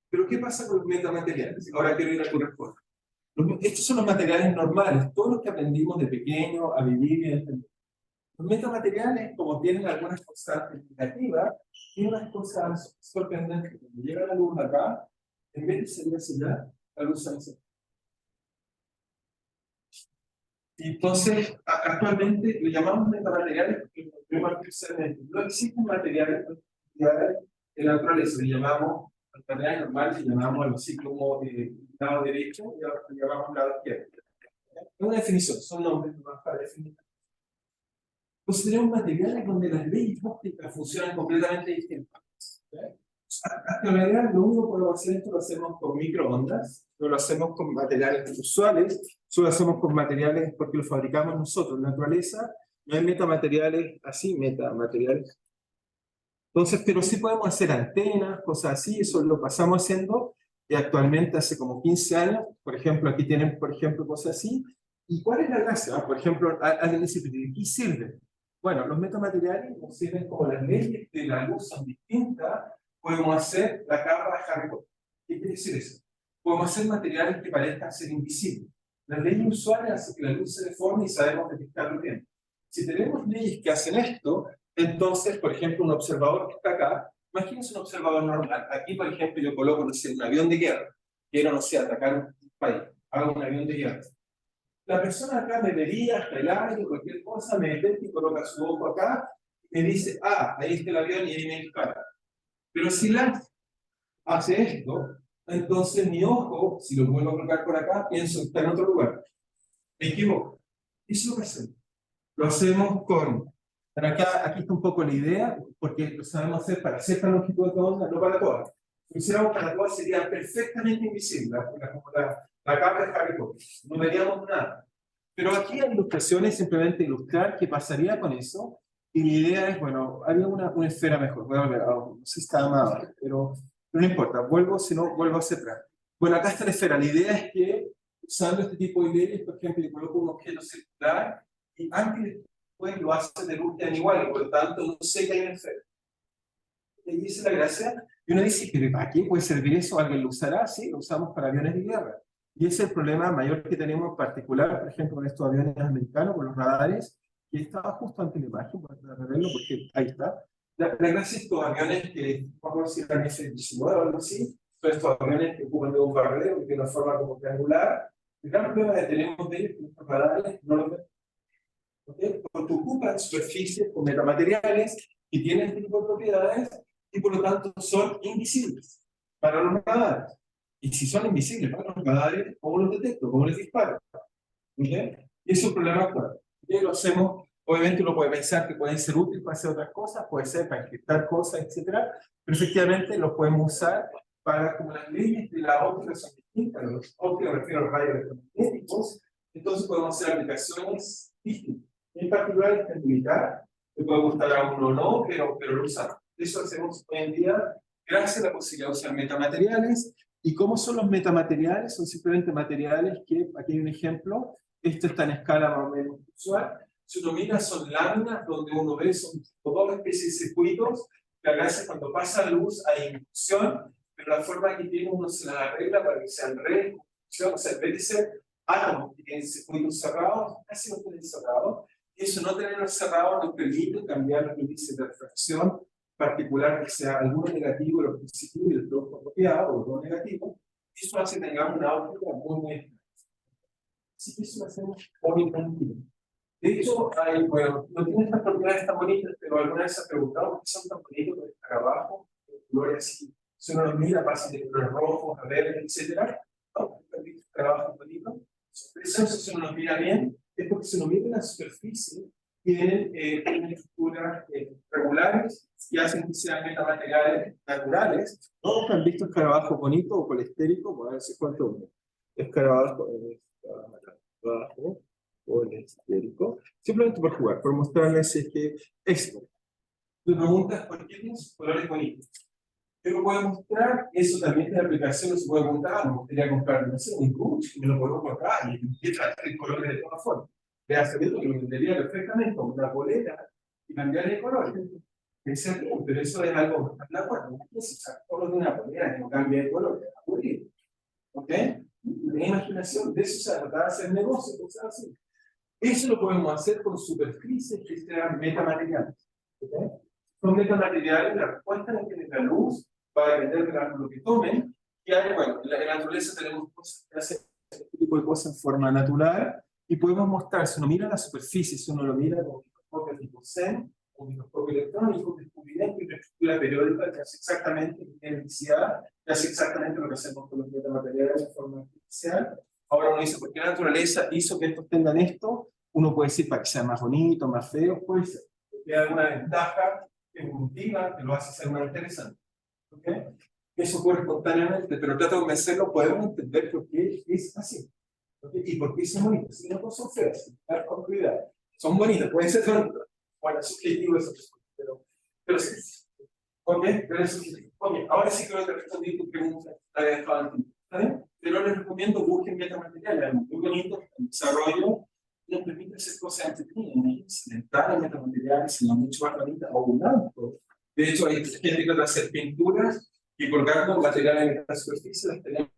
Pero ¿qué pasa con los metamateriales? Ahora quiero ir a tu respuesta. Estos son los materiales normales, todos los que aprendimos de pequeño a vivir y a entender. Los metamateriales, como tienen algunas constantes negativas, tienen unas cosas sorprendentes. Cuando llega la luz acá, en vez de salir hacia allá, la luz sale hacia acá. Y entonces, actualmente lo llamamos metamateriales porque no existen materiales en la naturaleza. Le llamamos, los materiales normales, le llamamos al ciclo lado derecho y ahora le llamamos lado izquierdo. Es una definición, son nombres más para definir. Entonces tenemos materiales donde las leyes ópticas funcionan completamente distintas. Hasta la realidad, lo único que podemos hacer esto lo hacemos con microondas, no lo hacemos con materiales usuales, solo lo hacemos con materiales porque lo fabricamos nosotros. En la naturaleza no hay metamateriales así, metamateriales. Entonces, pero sí podemos hacer antenas, cosas así, eso lo pasamos haciendo y actualmente hace como 15 años, por ejemplo, aquí tienen, por ejemplo, cosas así. ¿Y cuál es la gracia? Por ejemplo, alguien dice, ¿de qué sirve? Bueno, los metamateriales nos sirven como las leyes de la luz son distintas, podemos hacer la capa de Harry Potter. ¿Qué quiere decir eso? Podemos hacer materiales que parezcan ser invisibles. Las leyes usuales hacen que la luz se deforme y sabemos detectarlo bien. Si tenemos leyes que hacen esto, entonces, por ejemplo, un observador que está acá, imagínense un observador normal. Aquí, por ejemplo, yo coloco, no sé, un avión de guerra. Quiero, no sé, atacar un país. Hago un avión de guerra. La persona acá me vería hasta el aire, cualquier cosa, me detecta y coloca su ojo acá, y me dice, ah, ahí está el avión y ahí me dispara. Pero si la hace esto, entonces mi ojo, si lo vuelvo a colocar por acá, pienso que está en otro lugar. Me equivoco. Eso es lo que hacemos. Lo hacemos con... Pero acá, aquí está un poco la idea, porque lo sabemos hacer para cierta longitud de onda, no para todas. Si lo hiciéramos para todas, sería perfectamente invisible, como la capa de Harry Potter. No veríamos nada. Pero aquí hay ilustraciones, simplemente ilustrar qué pasaría con eso. Y mi idea es, bueno, había una esfera mejor. Voy a volver, no sé si está amada, pero no importa. Vuelvo, si no, vuelvo hacia atrás. Bueno, acá está la esfera. La idea es que, usando este tipo de leyes, por ejemplo, le coloco un objeto circular y antes después lo hace de luz tan igual, y por lo tanto no sé que hay una esfera. Y dice la gracia, y uno dice, ¿pero para qué puede servir eso? ¿Alguien lo usará? Sí, lo usamos para aviones de guerra. Y ese es el problema mayor que tenemos en particular, por ejemplo, con estos aviones americanos, con los radares, que estaba justo ante la imagen, para verlo, porque ahí está. La gracia es estos aviones que, vamos a decir, la F-19 o algo así, son estos aviones que ocupan de un bombardero, que tiene una forma como triangular. El gran problema que tenemos de ellos es que los radares no los ven. ¿Okay? Porque ocupan superficies con metamateriales que tienen este tipo de propiedades y por lo tanto son invisibles para los radares. Y si son invisibles para los radares, ¿cómo los detecto? ¿Cómo les disparo? ¿Okay? Y eso es un problema actual. ¿Okay? Lo hacemos, obviamente uno puede pensar que pueden ser útiles para hacer otras cosas, puede ser para encriptar cosas, etc. Pero efectivamente los podemos usar para, como las leyes de la óptica son distintas, los ópticos me refiero a los rayos electromagnéticos, entonces podemos hacer aplicaciones distintas. En particular, este militar, que puede gustar a uno o no, pero lo usamos. Eso hacemos hoy en día gracias a la posibilidad de usar metamateriales. ¿Y cómo son los metamateriales? Son simplemente materiales que, aquí hay un ejemplo, esto está en escala más o menos usual. Si uno mira, son láminas donde uno ve, son toda especie de circuitos, que a veces cuando pasa luz hay inducción, pero la forma que tiene uno se la arregla para que sean redes, o sea, en vez de ser átomos que tienen circuitos cerrados, casi no tienen cerrados. Y eso no tenerlo cerrado nos permite cambiar los índices de refracción particular, que sea alguno negativo y lo positivo y el otro apropiado o dos negativo. Y eso hace que tengamos una óptica muy estable. Así que eso lo hacemos únicamente. De hecho, bueno, no tiene estas propiedades tan bonitas, pero alguna vez se ha preguntado por qué son tan bonitos por estar abajo, colores así. Si uno los mira, pasa de colores rojos, a verdes, etc. ¿No? Trabajo bonito. Eso, si uno los mira bien, es porque si uno mira en la superficie, tienen estructuras regulares y hacen que sean metamateriales naturales. Todos han visto escarabajo bonito o colestérico, por a ver si cuánto escarabajo colestérico, simplemente por jugar, por mostrarles si es que esto. Me preguntas por qué tienes colores bonitos. Yo lo puedo mostrar, eso también tiene aplicación, se puede montar, me gustaría comprar, no sé, un coach, y me lo coloco acá y traer colores de todas formas. Vea, sabiendo que lo vendería perfectamente como una bolera y cambiar de color. Pensé, pero eso es algo más acuerdo. ¿Qué es usar color de una bolera que no cambia de color? Es aburrido. ¿Ok? La imaginación de eso se trata de hacer negocio, cosas así. Eso lo podemos hacer con superficies que sean metamateriales. ¿Okay? Son metamateriales, la respuesta en que la luz va a depender del ángulo que tomen. Y hay, bueno, en la naturaleza tenemos cosas que hacen este tipo de cosas en forma natural, y podemos mostrar, si uno mira la superficie, si uno lo mira con un microscopio tipo SEM, un microscopio electrónico, descubrimiento y estructura periódica que hace exactamente electricidad, que hace exactamente lo que hacemos con los metamateriales de forma artificial. Ahora uno dice, ¿por qué la naturaleza hizo que estos tengan esto? Uno puede decir para que sea más bonito, más feo, puede ser. Porque hay alguna ventaja evolutiva que lo hace ser más interesante. ¿Okay? Eso ocurre espontáneamente, pero trato de convencerlo, podemos entender por qué es así. ¿Okay? Y por qué son bonitas. Si no son feas, con cuidado. Son bonitas, pueden ser bonitas. Bueno, es subjetivo eso, pero sí. ¿Ok? Pero es subjetivo. Ok, ahora sí creo que respondí tu pregunta. La había dejado antes. ¿Está bien? Pero les recomiendo busquen metamateriales, muy bonitos, el desarrollo nos permite hacer cosas entretenidas, entrar en metamateriales, en la mucho más bonita o un auto. De hecho, hay gente que trata de hacer pinturas y colgando materiales en esta superficie, las tenemos.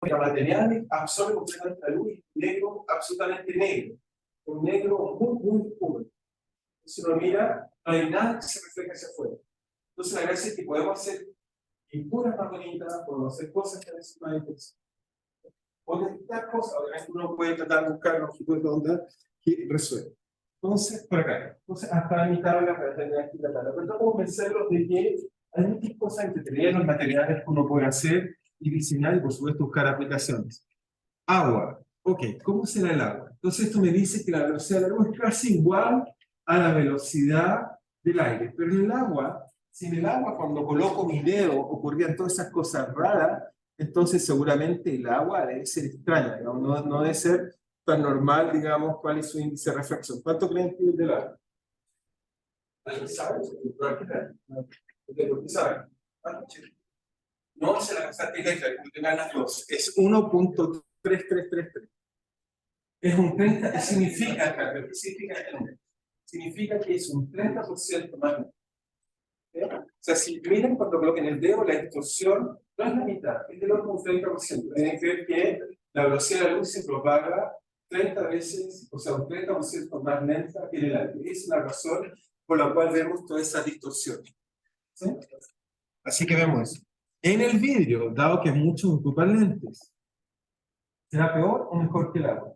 Materiales absorbe completamente la luz, negro, absolutamente negro. Un negro muy, muy oscuro. Si uno mira, no hay nada que se refleje hacia afuera. Entonces, la gracia es que podemos hacer pinturas más bonitas, podemos hacer cosas que a veces más interesantes. O detectar cosas, obviamente uno puede tratar de buscar longitudes de onda que resuelven. Entonces, por acá. Entonces, hasta la mitad de la red de aquí la tabla. Pero tengo que convencerlos de que hay muchas cosas entretenidas en los materiales que uno puede hacer y diseñar y, por supuesto, buscar aplicaciones. Agua. Ok, ¿cómo será el agua? Entonces, esto me dice que la velocidad del agua es casi igual a la velocidad del aire. Pero en el agua, si en el agua cuando coloco mi dedo ocurrían todas esas cosas raras, entonces seguramente el agua debe ser extraña, ¿no? No debe ser tan normal, digamos, cuál es su índice de refracción. ¿Cuánto creen que es del agua? ¿Alguien sabe? ¿Por qué saben? No se la constante eléctrica, que tengan las dos. Es 1.3333. Es un 30, significa que es un 30% más. O sea, si miren cuando coloquen el dedo, la distorsión no es la mitad, es del orden de un 30%. Tienen que ver que la velocidad de la luz se propaga 30 veces, o sea, un 30% más lenta que en el aire. Esa es la razón por la cual vemos toda esa distorsión. ¿Sí? Así que vemos eso. En el vidrio, dado que muchos ocupan lentes, ¿será peor o mejor que el agua?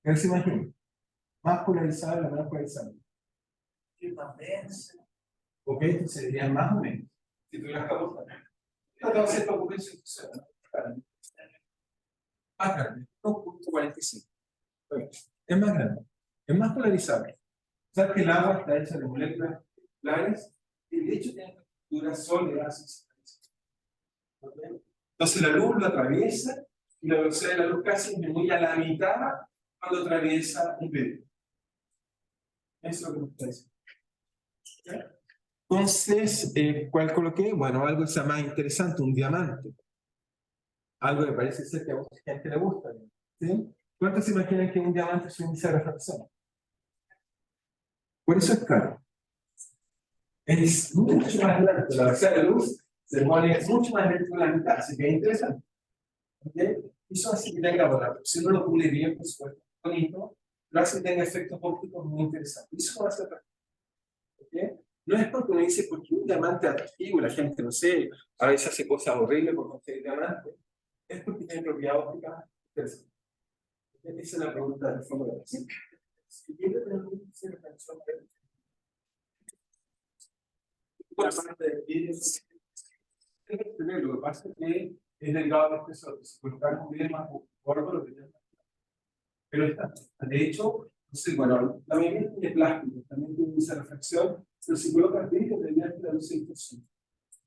¿Qué se imagina? Más polarizada, la menos polarizada. ¿Qué más densa? Ok, entonces sería más o menos. Si tuvieras que apostar. Trataba de hacer la ocurrencia institucional. Más grande, 2.45. Es más grande. Es más polarizable. ¿Sabes que el agua está hecha de moléculas claras? Y de hecho tiene estructuras sólidas. Entonces la luz lo atraviesa y la velocidad de la luz casi disminuye a la mitad cuando atraviesa un vidrio. Eso es lo que nos está diciendo. Entonces, ¿cuál coloqué? Bueno, algo que sea más interesante, un diamante. Algo que parece ser que a mucha gente le gusta. ¿Sí? ¿Cuántos se imaginan que un diamante es un índice de refracción? Por eso es caro. Es mucho más lento. La velocidad de luz se pone mucho más lento que la mitad, así que es interesante. ¿Okay? Eso hace que tenga, bueno, si uno lo pule bien, por supuesto, bonito, lo hace que tenga efectos ópticos muy interesantes. Eso va a ser atractivo. ¿Okay? No es porque uno dice, ¿por qué un diamante atractivo? La gente, no sé, a veces hace cosas horribles por conseguir diamante. Es porque tiene propiedades ópticas interesantes. Esa es la pregunta del fondo de la ciencia. Si quiere tener un índice de refracción, la parte de vidrio, lo que pasa es que es delgado el espesor, si colocamos un vidrio más gordo, lo que tenemos. Pero está, de hecho, no sé, bueno, la mayoría tiene plástico, también tiene esa refracción, pero si colocas vidrio, tendrías que la luz 100%.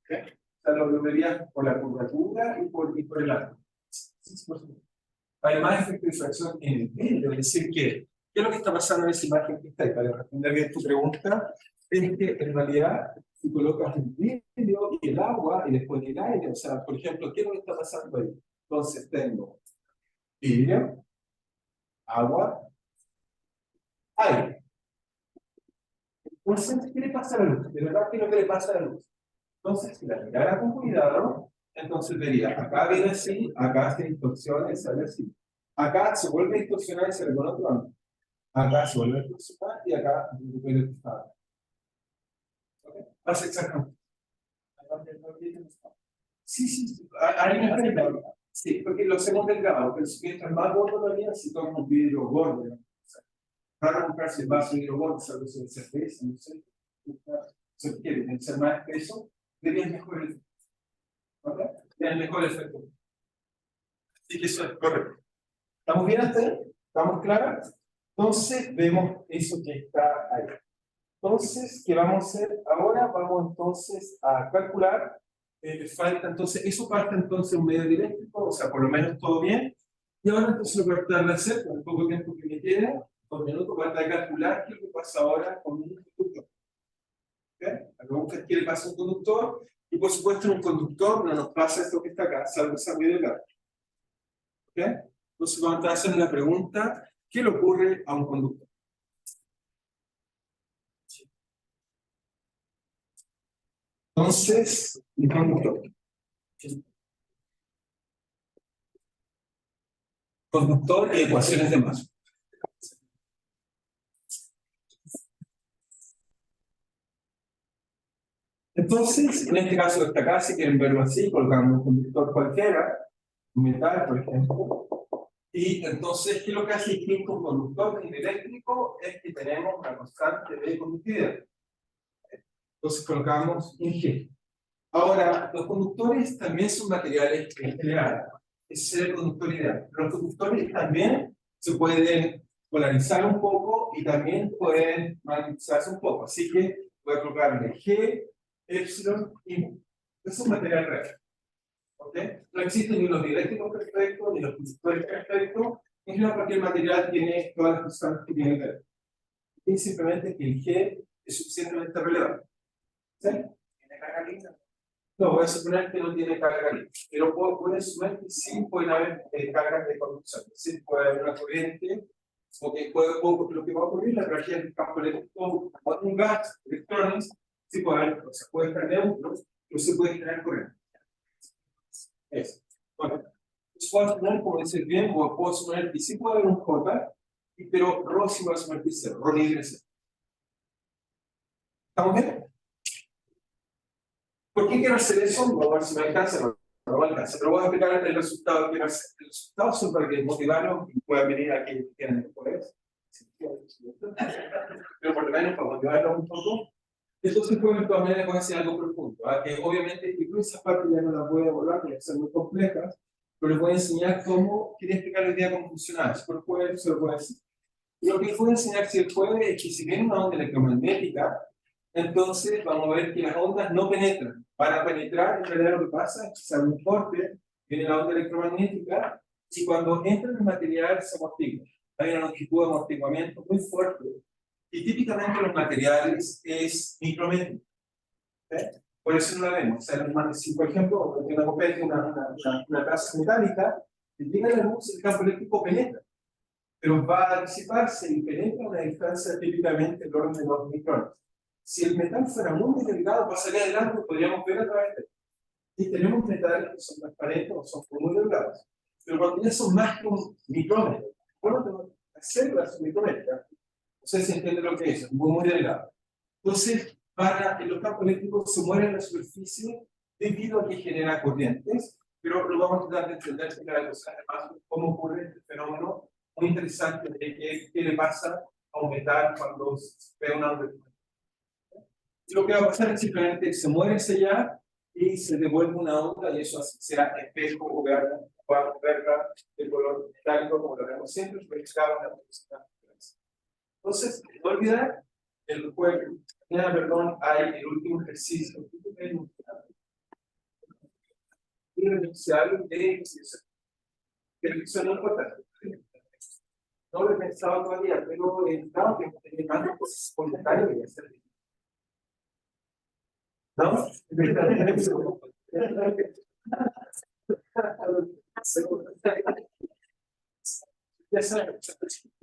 ¿Okay? O sea, lo verías por la curvatura y por el arco. 100%. Hay más efecto de refracción en el vidrio, es decir, ¿qué es lo que está pasando en esa imagen que está ahí? Para responder bien tu pregunta, es que en realidad, si colocas el vidrio y el agua y después el aire, o sea, por ejemplo, ¿qué es lo que está pasando ahí? Entonces tengo vidrio, agua, aire. Entonces, ¿qué le pasa a la luz? De verdad, ¿qué es lo que le pasa a la luz? Entonces, si la mirara con cuidado, entonces vería, acá viene así, acá se distorsiona y sale así. Acá se vuelve a distorsionar y sale con otro ángulo. Acá se vuelve a distorsionar y acá recupera el estado. ¿Okay? Hace exactamente. Sí, sí, sí. Hay una regla. Sí, porque lo hacemos delgado, pero si mientras más gordo la vida, si toma un vidrio gordo, ¿no? Raro comprarse el vaso de vidrio gordo, salvo de cerveza, no sé. Se quiere ser más espeso, tiene mejor efecto. ¿Ok? Tiene mejor efecto. Así que eso es correcto. ¿Estamos bien hasta ahí? ¿Estamos claros? Entonces, vemos eso que está ahí. Entonces, ¿qué vamos a hacer ahora? Vamos entonces a calcular. Falta entonces, eso parte entonces un medio eléctrico, o sea, por lo menos todo bien. Y ahora entonces lo voy a tratar de hacer con el poco tiempo que me queda, 2 minutos, voy a tratar de calcular qué es lo que pasa ahora con un conductor. ¿Okay? La pregunta es qué le pasa a un conductor, y por supuesto en un conductor no nos pasa esto que está acá, salvo esa ruido de carga. ¿Okay? Entonces vamos a hacer la pregunta, ¿qué le ocurre a un conductor? Entonces, un conductor. Conductor y ecuaciones de masa. Entonces, en este caso de esta casa, si quieren verlo así, colgamos un conductor cualquiera, un metal, por ejemplo. Y entonces, ¿qué es lo que hace distinto un conductor eléctrico? Es que tenemos una constante de conductividad. Entonces colocamos un G. Ahora, los conductores también son materiales en general. Ese es el conductor ideal. Los conductores también se pueden polarizar un poco y también pueden magnetizarse un poco. Así que voy a colocarle G, epsilon y mu. Es un material real. ¿Okay? No existen ni los dieléctricos perfectos, ni los conductores perfectos. En general, cualquier material tiene todas las constantes que tiene que tener. Y simplemente que el G es suficientemente relevante. ¿Sí? ¿Tiene carga lisa? No, voy a suponer que no tiene carga libre, pero puede suponer que sí pueden haber cargas de conducción, es decir, puede haber una corriente, o que lo que va a ocurrir, la energía del campo eléctrico, cuando un gas, electrones, sí puede haber, o sea, puede estar neutros, pero sí puede generar corriente. Eso. Bueno, entonces puedo suponer, como dice bien, o puedo suponer que sí puede haber un J, pero Rho sí va a suponer que es cero, Rho libre es cero. ¿Estamos bien? ¿Por qué quiero hacer eso? Vamos a ver si me alcanza. No me alcanza, pero voy a explicar el resultado que quiero hacer. El resultado es para que motivarlos y puedan venir aquí que quieran después. Pero por lo menos para motivarlos un poco. Entonces, pues, de todas maneras, voy a hacer algo profundo. Que obviamente, incluso esas partes ya no las voy a evaluar, porque son muy complejas, pero les voy a enseñar cómo, quería explicar hoy día cómo funciona. Si por jueves, se lo puedo decir. Y lo que les voy a enseñar si el jueves es que si viene una onda electromagnética, entonces vamos a ver que las ondas no penetran. Para penetrar, en realidad lo que pasa es que sale un corte, viene la onda electromagnética, y cuando entra en el material se amortigua. Hay una longitud de amortiguamiento muy fuerte, y típicamente los materiales es micrométrico. ¿Okay? Por eso no la vemos. O sea, si por ejemplo, una taza metálica, si llega la luz, el campo eléctrico penetra, pero va a disiparse y penetra a una distancia típicamente del orden de 2 micrones. Si el metal fuera muy delgado, pasaría adelante, podríamos ver a través de él. Y tenemos metales que son transparentes o son muy delgados. Pero cuando ya son más que un micrómetro, bueno, las células son micrométricas. No sé si entiende lo que es muy delgado. Entonces, los campos eléctricos se mueven en la superficie debido a que genera corrientes, pero lo vamos a tratar de entender además cómo ocurre este fenómeno muy interesante de qué le pasa a un metal cuando se ve una onda. Y lo que va a pasar es simplemente se mueve hacia allá y se devuelve una onda y eso hace que sea espejo o verla de color metálico como lo vemos siempre, pero cada una velocidad. Entonces, no olvidar el juego. Perdón, hay el último ejercicio. Que son importantes. No lo he pensado todavía, pero claro que me mando cosas comentarios y hacer. ¿No? Ya saben,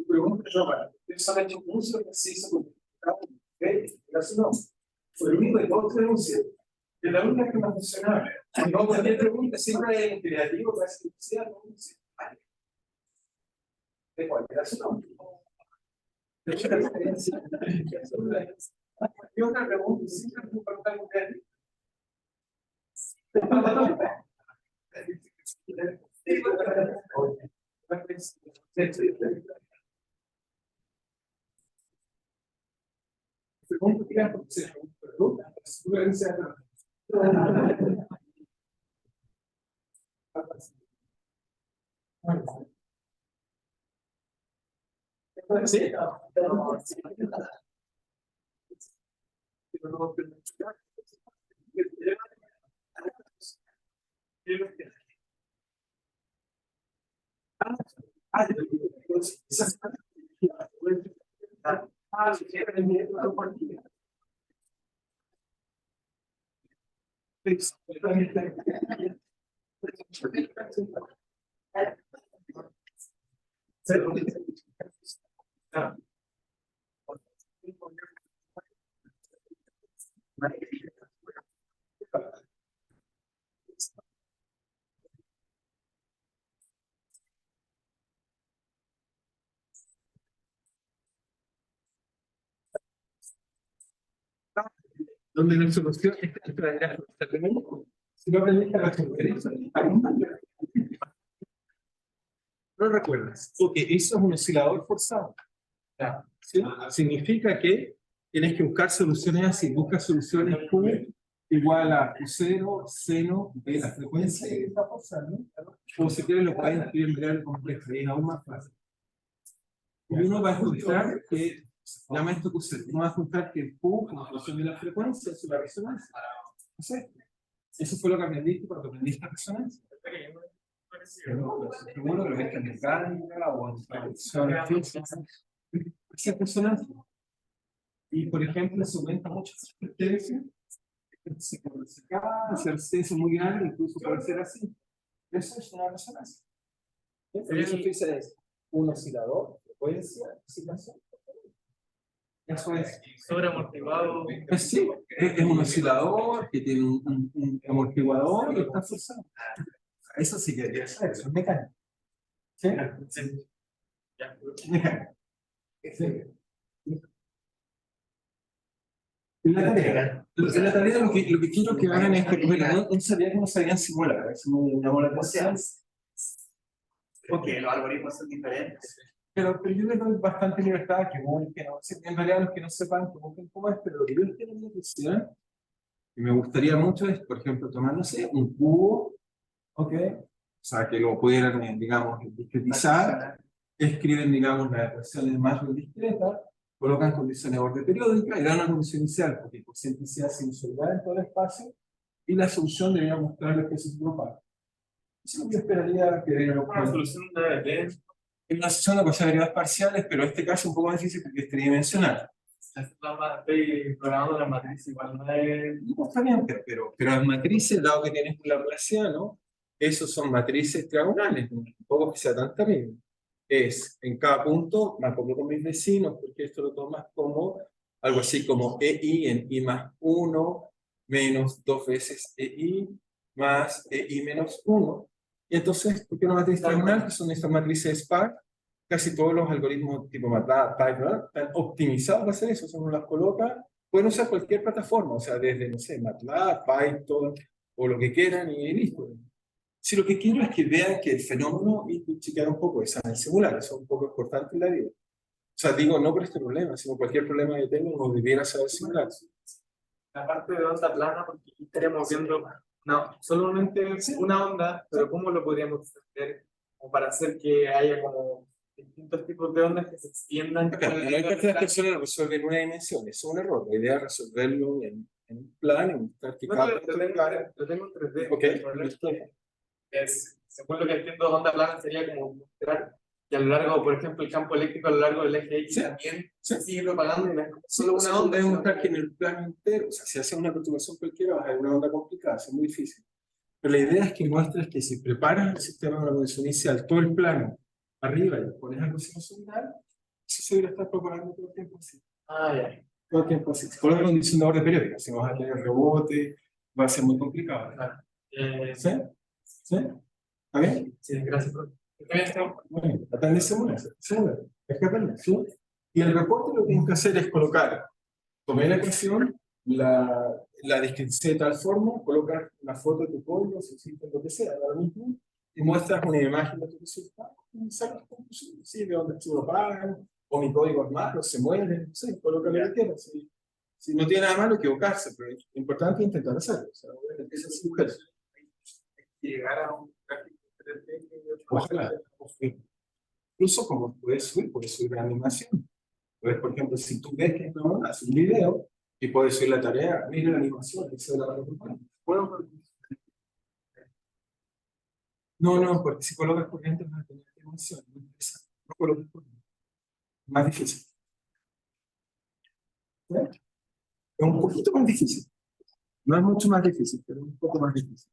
pregunta no vale. Yo solamente un ejercicio con eso no. Fue el único de todos tenemos Y la única que no funcionaba. No, cualquier pregunta, siempre hay un creativo para hacer que sea, no sé. ¿De cuál era su nombre? Y otra pregunta, siempre me preguntan un creativo. Pregunta, tira, porque se pregunta, ¿sí? Donde la solución es que si no aprendiste la conferencia, no recuerdas. Ok, eso es un oscilador forzado. ¿Sí? Significa que tienes que buscar soluciones así. Busca soluciones Q igual a Q0 seno de la frecuencia que está forzando. O si quieres lo puedes escribir en variable compleja, y es aún más fácil. Y uno va a encontrar que, llama esto Q0, uno va a encontrar que Q como función de la frecuencia es la resonancia. ¿No sé? Eso fue lo que aprendiste cuando aprendiste la resonancia. Pero seguro que lo ves en mecánica o en producción física. Esa resonancia. Y por ejemplo, se aumenta mucho esa frecuencia. Se produce acá, se hace muy grande, incluso puede ser así. Eso es una resonancia. Eso es un oscilador, frecuencia, oscilación. Eso es. Sobreamortiguado. Sí, es un oscilador que tiene un amortiguador y está forzado. Eso sí que debería ser, eso es mecánico. ¿Sí? Sí. Ya. Mecánico. Sí. En la tarea lo que quiero que hagan es que, bueno, no sabía que no sabían simular, eso me llamó la atención. Porque los algoritmos son diferentes. Pero yo les doy bastante libertad que busquen, no, en realidad los que no sepan, que busquen cómo es, pero lo que yo quiero en mi atención, y me gustaría mucho es, por ejemplo, tomar, no sé, un cubo, ¿ok? O sea, que lo pudieran, digamos, discretizar, escriben, digamos, las ecuaciones más discretas, colocan condiciones de orden periódica y dan una condición inicial, porque por simplicidad sinusoidal en todo el espacio, y la solución debería mostrarles que eso es global. Eso es lo que yo esperaría que dieran los Una solución de es una solución de posibilidades parciales, pero en este caso es un poco más difícil porque es tridimensional. estoy programando la matriz igual no es. No, está bien, pero las matrices, dado que tienes un laplaciano, esos son matrices triagonales, tampoco que sea tan terrible. Es en cada punto, me acuerdo con mis vecinos, porque esto lo tomas como algo así como EI en I más 1 menos 2 veces EI más EI menos 1. Y entonces, ¿por qué una matriz triangular? Que son estas matrices par. Casi todos los algoritmos tipo MATLAB, Python, están optimizados para hacer eso. O sea, uno las coloca, pueden usar cualquier plataforma, o sea, desde, no sé, MATLAB, Python, o lo que quieran y listo. Si lo que quiero es que vean que el fenómeno, y chequear un poco, es el simular, eso es un poco importante en la vida. O sea, digo, no por este problema, sino cualquier problema que tenga, uno debiera saber simular. La parte de onda plana, porque aquí estaríamos viendo no, solamente una onda, pero ¿cómo lo podríamos hacer como para hacer que haya como distintos tipos de ondas que se extiendan? Acá, no hay que hacer resolver en una dimensión, eso es un error. La idea es resolverlo en un plan, en mostrar que cada punto de plan. Lo tengo en 3D. Ok, El problema es, según lo que entiendo, onda plana sería como mostrar que a lo largo, por ejemplo, el campo eléctrico a lo largo del eje X también se sigue propagando y no es solo una onda. Podemos mostrar que en el plano entero, o sea, si haces una perturbación cualquiera, vas a ver una onda complicada, es muy difícil. Pero la idea es que muestres que si preparas el sistema de una condición inicial, todo el plano arriba y pones algo sinusoidal, eso se debería estar propagando todo el tiempo así. Ah, ya. Todo el tiempo así. Por una condición de orden periódica, si vas a tener rebote, va a ser muy complicado. Claro. ¿Sí? ¿Sí? ¿Está bien? Sí, gracias, profe. También estamos- Bueno, aprende simular. Es que aprende, ¿sí? Y el reporte lo que tienes que hacer es colocar, tomé la ecuación, la describí de tal forma, colocar una foto de tu código, si existe lo que sea, ahora mismo, y muestras una imagen de tu resultado, y sacas conclusiones, ¿sí? De dónde estuvo pagan, o mi código es malo, se muere, no sé, coloca lo que quieras. ¿Sí? Si no tiene nada malo equivocarse, pero lo importante es intentar hacerlo. O sea, obviamente, eso es mujer. llegar a un gráfico 3D que- Ojalá. Incluso como puedes subir la animación. Pues, por ejemplo, si tú ves que no haces un video y puedes subir la tarea, mira la animación, eso la ¿Puedo? No, porque si colocas corriente vas a tener animación. No interesa. No coloques corriente. Más difícil. ¿Sí? Es un poquito más difícil. No es mucho más difícil, pero es un poco más difícil.